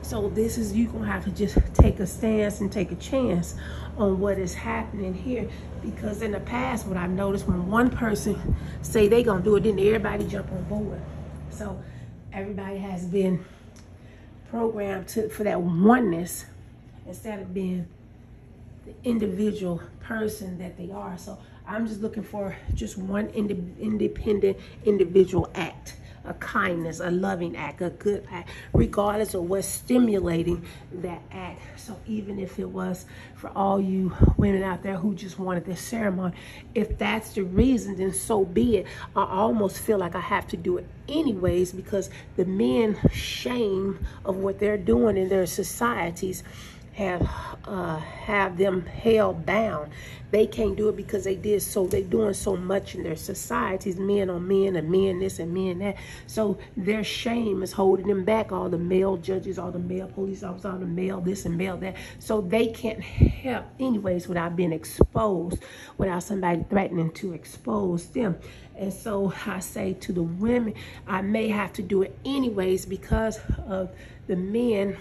So this is, you gonna have to just take a stance and take a chance on what is happening here. Because in the past, what I've noticed, when one person say they gonna do it, then everybody jump on board. So everybody has been programmed for that oneness, instead of being the individual person that they are. So I'm just looking for just one independent individual act, a kindness, a loving act, a good act, regardless of what's stimulating that act. So even if it was for all you women out there who just wanted this ceremony, if that's the reason, then so be it. I almost feel like I have to do it anyways, because the men shame of what they're doing in their societies have them held bound. They can't do it because they're doing so much in their societies, men on men, and men this and men that. So their shame is holding them back. All the male judges, all the male police officers, all the male this and male that. So they can't help anyways without being exposed, without somebody threatening to expose them. And so I say to the women, I may have to do it anyways, because of the men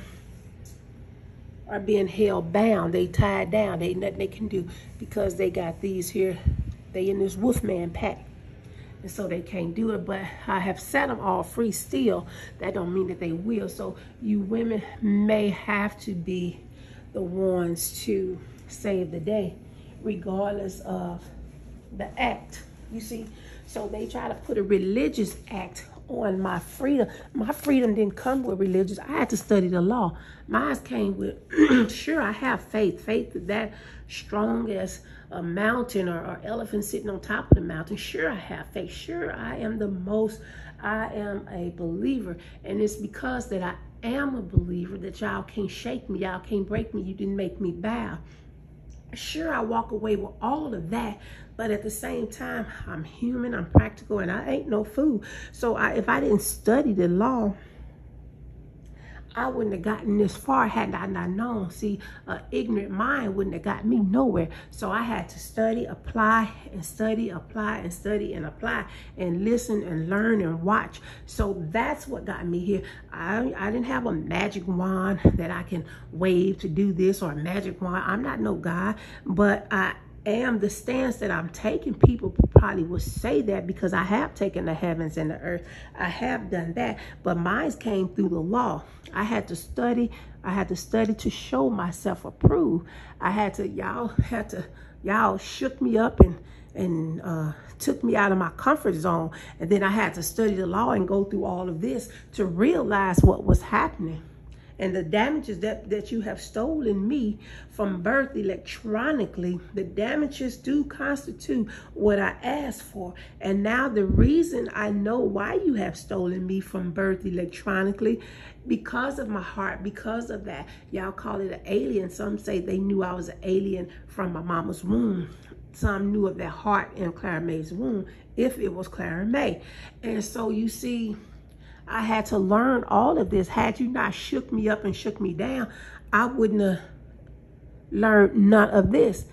are being held bound. They tied down. They nothing they can do, because they got these here. They in this wolfman pack, and so they can't do it. But I have set them all free still. That don't mean that they will. So you women may have to be the ones to save the day, regardless of the act. You see, so they try to put a religious act on my freedom. My freedom didn't come with religious. I had to study the law. Mine came with, sure, I have faith. Faith that strong as a mountain, or elephant sitting on top of the mountain. Sure, I have faith. Sure, I am a believer. And it's because that I am a believer that y'all can't shake me. Y'all can't break me. You didn't make me bow. Sure, I walk away with all of that, but at the same time, I'm human, I'm practical, and I ain't no fool. So if I didn't study the law, I wouldn't have gotten this far had I not known. See, an ignorant mind wouldn't have got me nowhere. So I had to study, apply, and study, apply, and study, and apply, and listen, and learn, and watch. So that's what got me here. I didn't have a magic wand that I can wave to do this, or a magic wand. I'm not no guy, but I am the stance that I'm taking. People probably will say that, because I have taken the heavens and the earth. I have done that, but mine came through the law. I had to study. I had to study to show myself approved. Y'all shook me up and took me out of my comfort zone. And then I had to study the law and go through all of this to realize what was happening. And the damages that you have stolen me from birth electronically, the damages do constitute what I asked for. And now the reason I know why you have stolen me from birth electronically, because of my heart, because of that. Y'all call it an alien. Some say they knew I was an alien from my mama's womb. Some knew of that heart in Clara May's womb, if it was Clara May. And so you see, I had to learn all of this. Had you not shook me up and shook me down, I wouldn't have learned none of this.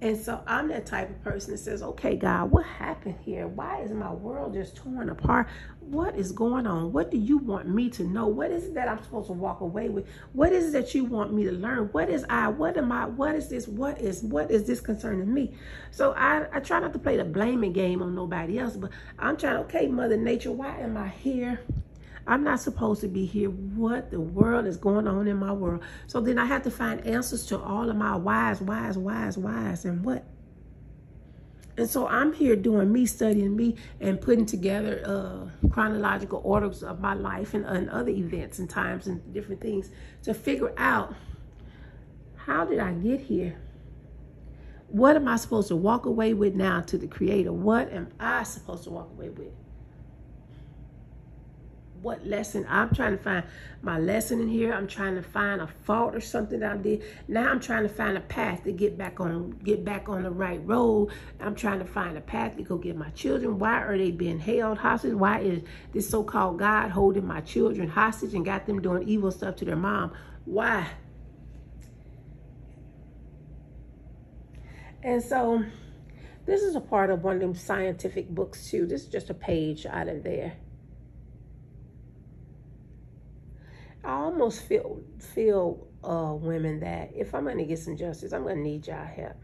And so I'm that type of person that says, okay, God, what happened here? Why is my world just torn apart? What is going on? What do you want me to know? What is it that I'm supposed to walk away with? What is it that you want me to learn? What is I? What am I? What is this? What is this concerning me? So I try not to play the blaming game on nobody else, but I'm trying, okay, Mother Nature, why am I here? I'm not supposed to be here. What the world is going on in my world? So then I have to find answers to all of my whys, and what? And so I'm here doing me, studying me, and putting together chronological orders of my life and other events and times and different things to figure out, how did I get here? What am I supposed to walk away with now to the Creator? What am I supposed to walk away with? What lesson? I'm trying to find my lesson in here. I'm trying to find a fault or something that I did. Now I'm trying to find a path to get back on the right road. I'm trying to find a path to go get my children. Why are they being held hostage? Why is this so-called God holding my children hostage and got them doing evil stuff to their mom? Why? And so this is a part of one of them scientific books too. This is just a page out of there. I almost feel women that if I'm going to get some justice, I'm going to need y'all help.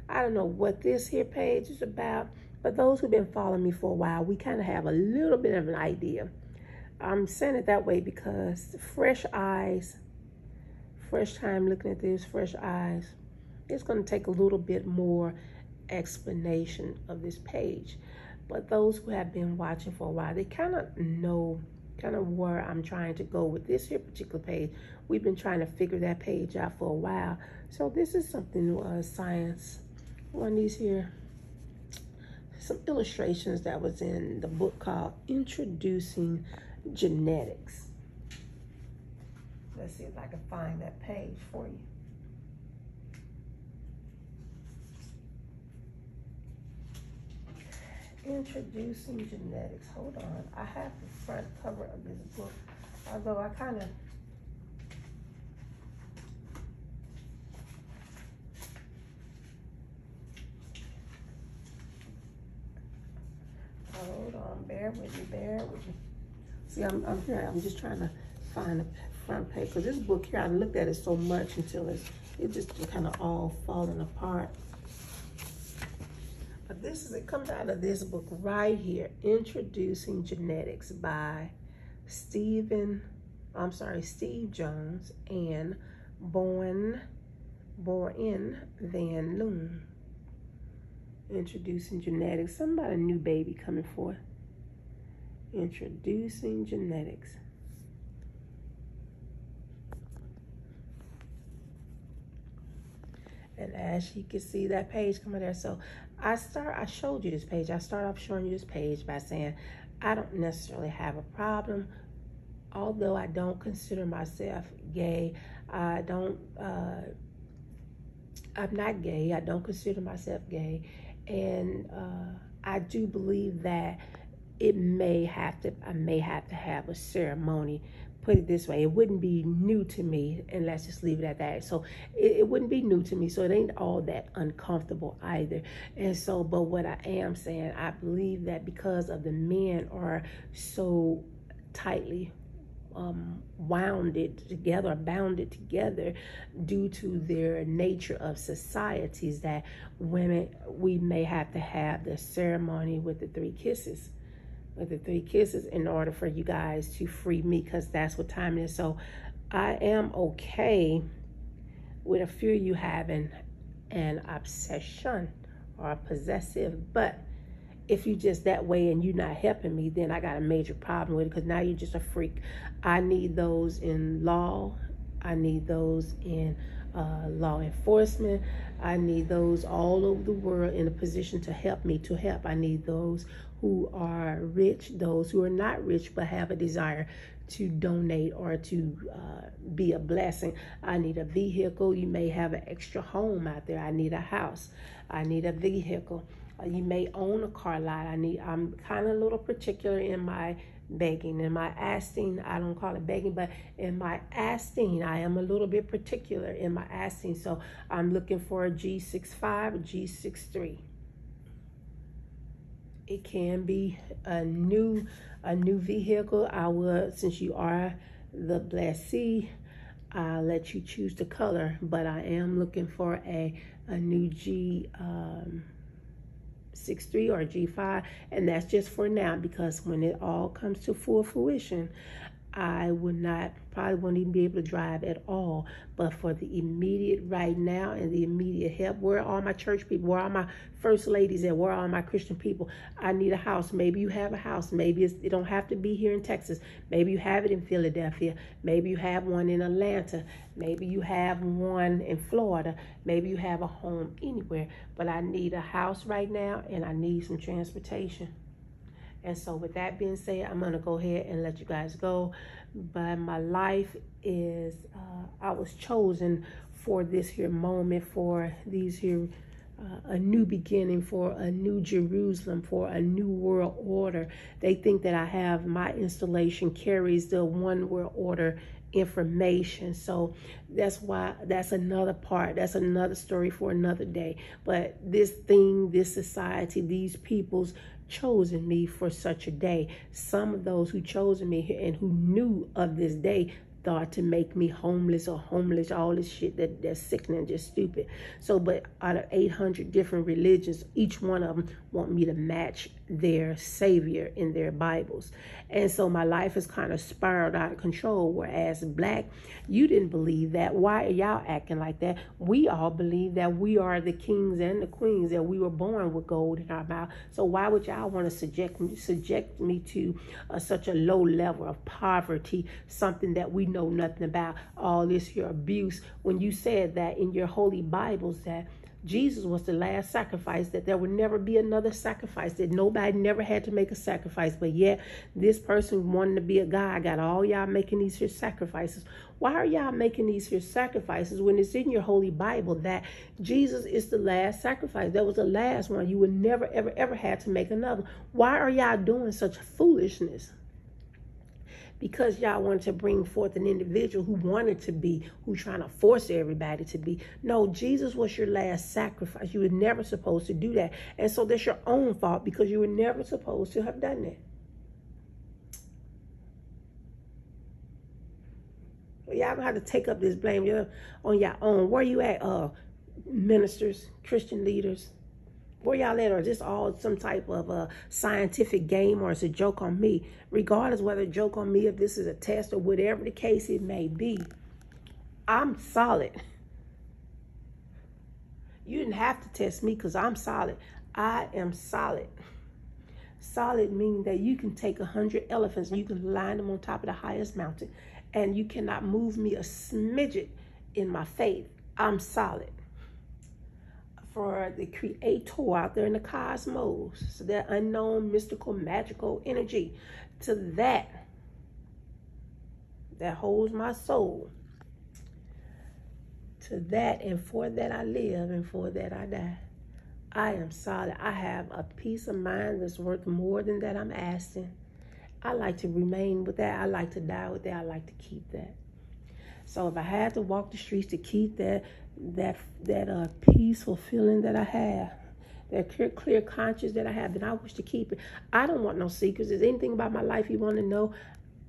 I don't know what this here page is about, but those who've been following me for a while, we kind of have a little bit of an idea. I'm saying it that way because fresh eyes, fresh time looking at this, fresh eyes, it's going to take a little bit more explanation of this page. But those who have been watching for a while, they kind of know where I'm trying to go with this here particular page. We've been trying to figure that page out for a while. So this is something science. One of these here, some illustrations that was in the book called Introducing Genetics. Let's see if I can find that page for you. Introducing Genetics. Hold on. I have the front cover of this book, although I kind of hold on. Bear with me. See, I'm here. I'm just trying to find the front page because this book here, I looked at it so much until it just kind of all falling apart. But it comes out of this book right here, Introducing Genetics by Steve Jones and Boyan Van Loon. Introducing Genetics. Something about a new baby coming forth. Introducing Genetics. And as you can see that page coming there. So I showed you this page. I start off showing you this page by saying I don't necessarily have a problem, although I don't consider myself gay. I'm not gay. I don't consider myself gay. And I do believe that I may have to have a ceremony. Put it this way, it wouldn't be new to me, and let's just leave it at that. So it wouldn't be new to me, so it ain't all that uncomfortable either. And so, but what I am saying, I believe that because of the men are so tightly bounded together due to their nature of societies, that women, we may have to have the ceremony with the 3 kisses. In order for you guys to free me, because that's what time it is. So I am okay with a few of you having an obsession or a possessive, but if you just that way and you're not helping me, then I got a major problem with it, because now you're just a freak. I need those in law. I need those in law enforcement. I need those all over the world in a position to help me, to help. I need those who are rich, those who are not rich but have a desire to donate or to be a blessing. I need a vehicle. You may have an extra home out there. I need a house. I need a vehicle. You may own a car lot. I'm kind of a little particular in my begging, in my asking. I don't call it begging, but in my asking, I am a little bit particular in my asking. So I'm looking for a G65, a G63. It can be a new vehicle. I would, since you are the blessee, I'll let you choose the color, but I am looking for a new G63 or G5, and that's just for now, because when it all comes to full fruition, I would probably won't even be able to drive at all. But for the immediate right now and the immediate help, where are all my church people? Where are my first ladies at? Where are all my Christian people? I need a house. Maybe you have a house. Maybe it don't have to be here in Texas. Maybe you have it in Philadelphia. Maybe you have one in Atlanta. Maybe you have one in Florida. Maybe you have a home anywhere. But I need a house right now, and I need some transportation. And so with that being said, I'm going to go ahead and let you guys go. But my life is, I was chosen for this here moment, for these here, a new beginning, for a new Jerusalem, for a new world order. They think that I have, my installation carries the one world order information. So that's why, that's another part, that's another story for another day. But this thing, this society, these people's chosen me for such a day. Some of those who chosen me and who knew of this day thought to make me homeless, all this shit that's sickening, just stupid. So, but out of 800 different religions, each one of them want me to match their savior in their Bibles. And so my life is kind of spiraled out of control. Whereas black, you didn't believe that. Why are y'all acting like that? We all believe that we are the kings and the queens, that we were born with gold in our mouth. So why would y'all want to subject me to such a low level of poverty, something that we know nothing about, all this here abuse, when you said that in your holy Bibles that Jesus was the last sacrifice, that there would never be another sacrifice, that nobody never had to make a sacrifice, but yet this person wanting to be a God got all y'all making these here sacrifices. Why are y'all making these here sacrifices when it's in your holy Bible that Jesus is the last sacrifice? That was the last one. You would never, ever, ever have to make another. Why are y'all doing such foolishness? Because y'all wanted to bring forth an individual who wanted to be, who trying to force everybody to be. No, Jesus was your last sacrifice. You were never supposed to do that. And so that's your own fault, because you were never supposed to have done that. Well, y'all gonna have to take up this blame on your own. Where you at, ministers, Christian leaders? Where y'all at? Or is this all some type of a scientific game, or is it a joke on me? Regardless whether it's a joke on me, if this is a test or whatever the case it may be, I'm solid. You didn't have to test me because I'm solid. I am solid. Solid meaning that you can take 100 elephants and you can line them on top of the highest mountain, and you cannot move me a smidget in my faith. I'm solid. For the creator out there in the cosmos, so that unknown, mystical, magical energy, to that holds my soul, to that, and for that I live, and for that I die. I am solid. I have a peace of mind that's worth more than that I'm asking. I like to remain with that. I like to die with that. I like to keep that. So if I had to walk the streets to keep that peaceful feeling that I have, that clear conscience that I have, then I wish to keep it. I don't want no secrets. Is anything about my life you want to know?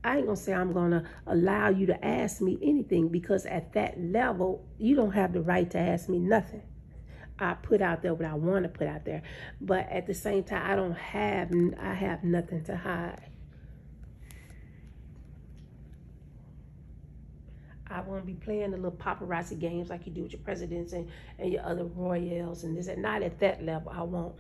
I ain't gonna say I'm gonna allow you to ask me anything, because at that level, you don't have the right to ask me nothing. I put out there what I want to put out there, but at the same time, I have nothing to hide. I won't be playing the little paparazzi games like you do with your presidents and your other royals and this and not at that level. I won't.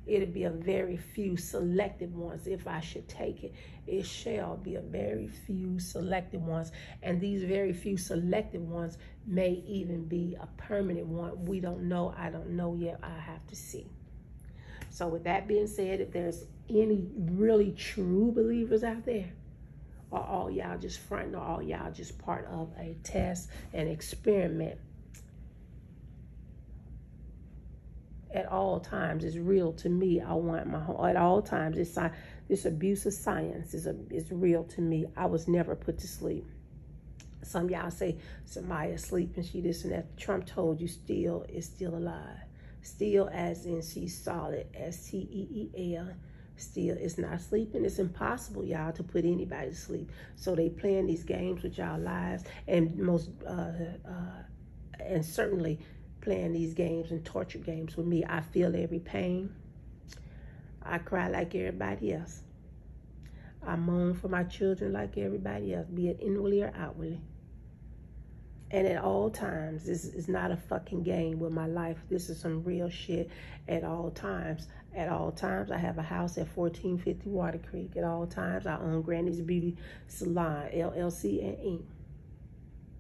It'll be a very few selected ones. If I should take it, it shall be a very few selected ones. And these very few selected ones may even be a permanent one. We don't know. I don't know yet. I have to see. So with that being said, if there's any really true believers out there, or all y'all just fronting, or all y'all just part of a test, an experiment, at all times it's real to me. I want my home at all times. This abuse of science is real to me. I was never put to sleep. Some y'all say Samaya's sleeping, she this and that. Trump told you still is still alive. Still as in she's solid, STEEL. Still is not sleeping. It's impossible, y'all, to put anybody to sleep. So they playing these games with y'all lives, and and certainly playing these games and torture games with me. I feel every pain. I cry like everybody else. I moan for my children like everybody else, be it inwardly or outwardly. And at all times, this is not a fucking game with my life. This is some real shit at all times. At all times, I have a house at 1450 Water Creek. At all times, I own Granny's Beauty Salon, LLC and Inc.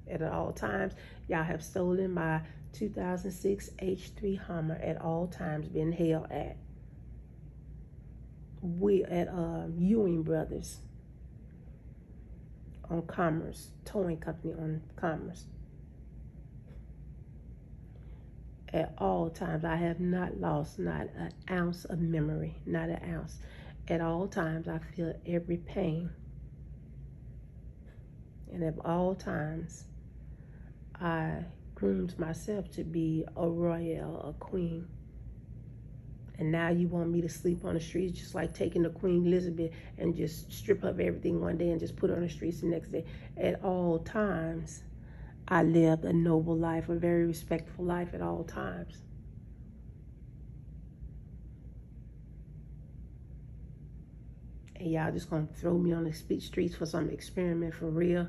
At all times, y'all have stolen my 2006 H3 Hummer. At all times, been held at Ewing Brothers on Commerce, towing company on Commerce. At all times, I have not lost not an ounce of memory, not an ounce. At all times, I feel every pain. And at all times, I groomed myself to be a royal, a queen. And now you want me to sleep on the streets, just like taking the Queen Elizabeth and just strip up everything one day and just put her on the streets the next day. At all times, I lived a noble life, a very respectful life at all times. And y'all just gonna throw me on the streets for some experiment for real?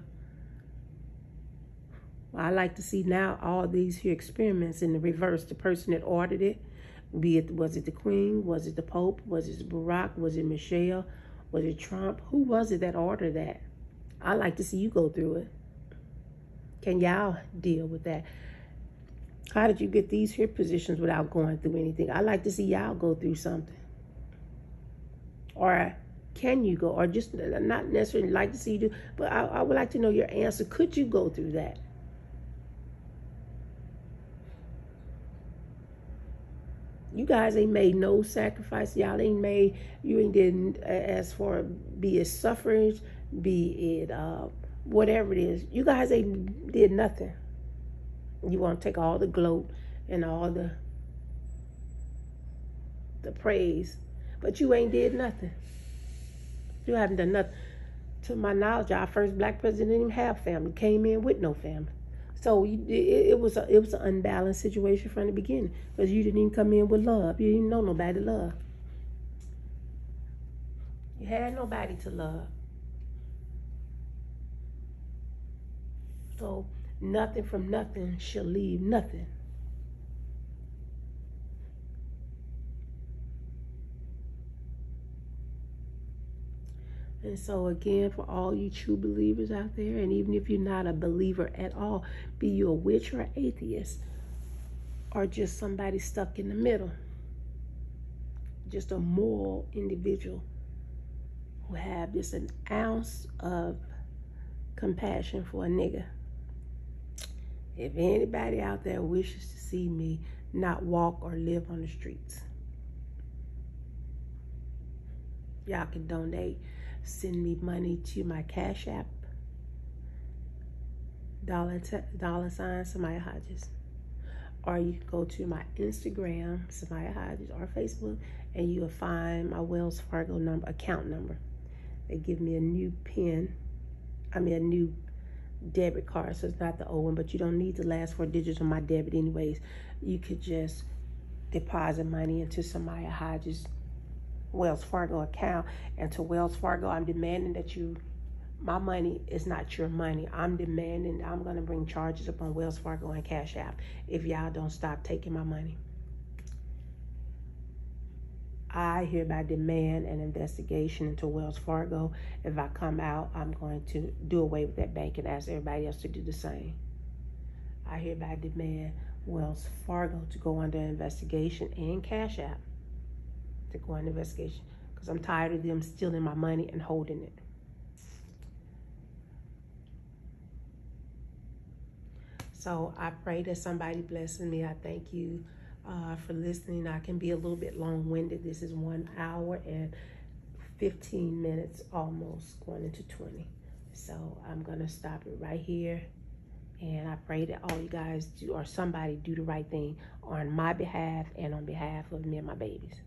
Well, I like to see now all these here experiments in the reverse. The person that ordered it, was it the Queen? Was it the Pope? Was it Barack? Was it Michelle? Was it Trump? Who was it that ordered that? I like to see you go through it. Can y'all deal with that? How did you get these here positions without going through anything? I like to see y'all go through something. Or can you go? Or just not necessarily like to see you do, but I would like to know your answer. Could you go through that? You guys ain't made no sacrifice. Y'all ain't made, you ain't did, as for be it suffrage, be it whatever it is. You guys ain't did nothing. You want to take all the gloat and all the praise, but you ain't did nothing. You haven't done nothing. To my knowledge, our first black president didn't even have family. Came in with no family. So it was an unbalanced situation from the beginning, because you didn't even come in with love. You didn't know nobody to love. You had nobody to love. So nothing from nothing shall leave nothing. And so again, for all you true believers out there, and even if you're not a believer at all, be you a witch or an atheist, or just somebody stuck in the middle, just a moral individual who have just an ounce of compassion for a nigga. If anybody out there wishes to see me not walk or live on the streets, y'all can donate. Send me money to my Cash App, $ Samaya Hodges. Or you can go to my Instagram, Samaya Hodges, or Facebook, and you will find my Wells Fargo account number. They give me a new a new debit card, so it's not the old one, but you don't need the last 4 digits on my debit anyways. You could just deposit money into Samaya Hodges' Wells Fargo account. And to Wells Fargo, I'm demanding that my money is not your money. I'm demanding, I'm going to bring charges up on Wells Fargo and Cash App if y'all don't stop taking my money. I hereby demand an investigation into Wells Fargo. If I come out, I'm going to do away with that bank and ask everybody else to do the same. I hereby demand Wells Fargo to go under investigation, and Cash App to go under investigation, because I'm tired of them stealing my money and holding it. So I pray that somebody blesses me. I thank you for listening. I can be a little bit long-winded. This is 1 hour and 15 minutes, almost going into 20. So I'm going to stop it right here. And I pray that all you guys do, or somebody do the right thing on my behalf and on behalf of me and my babies.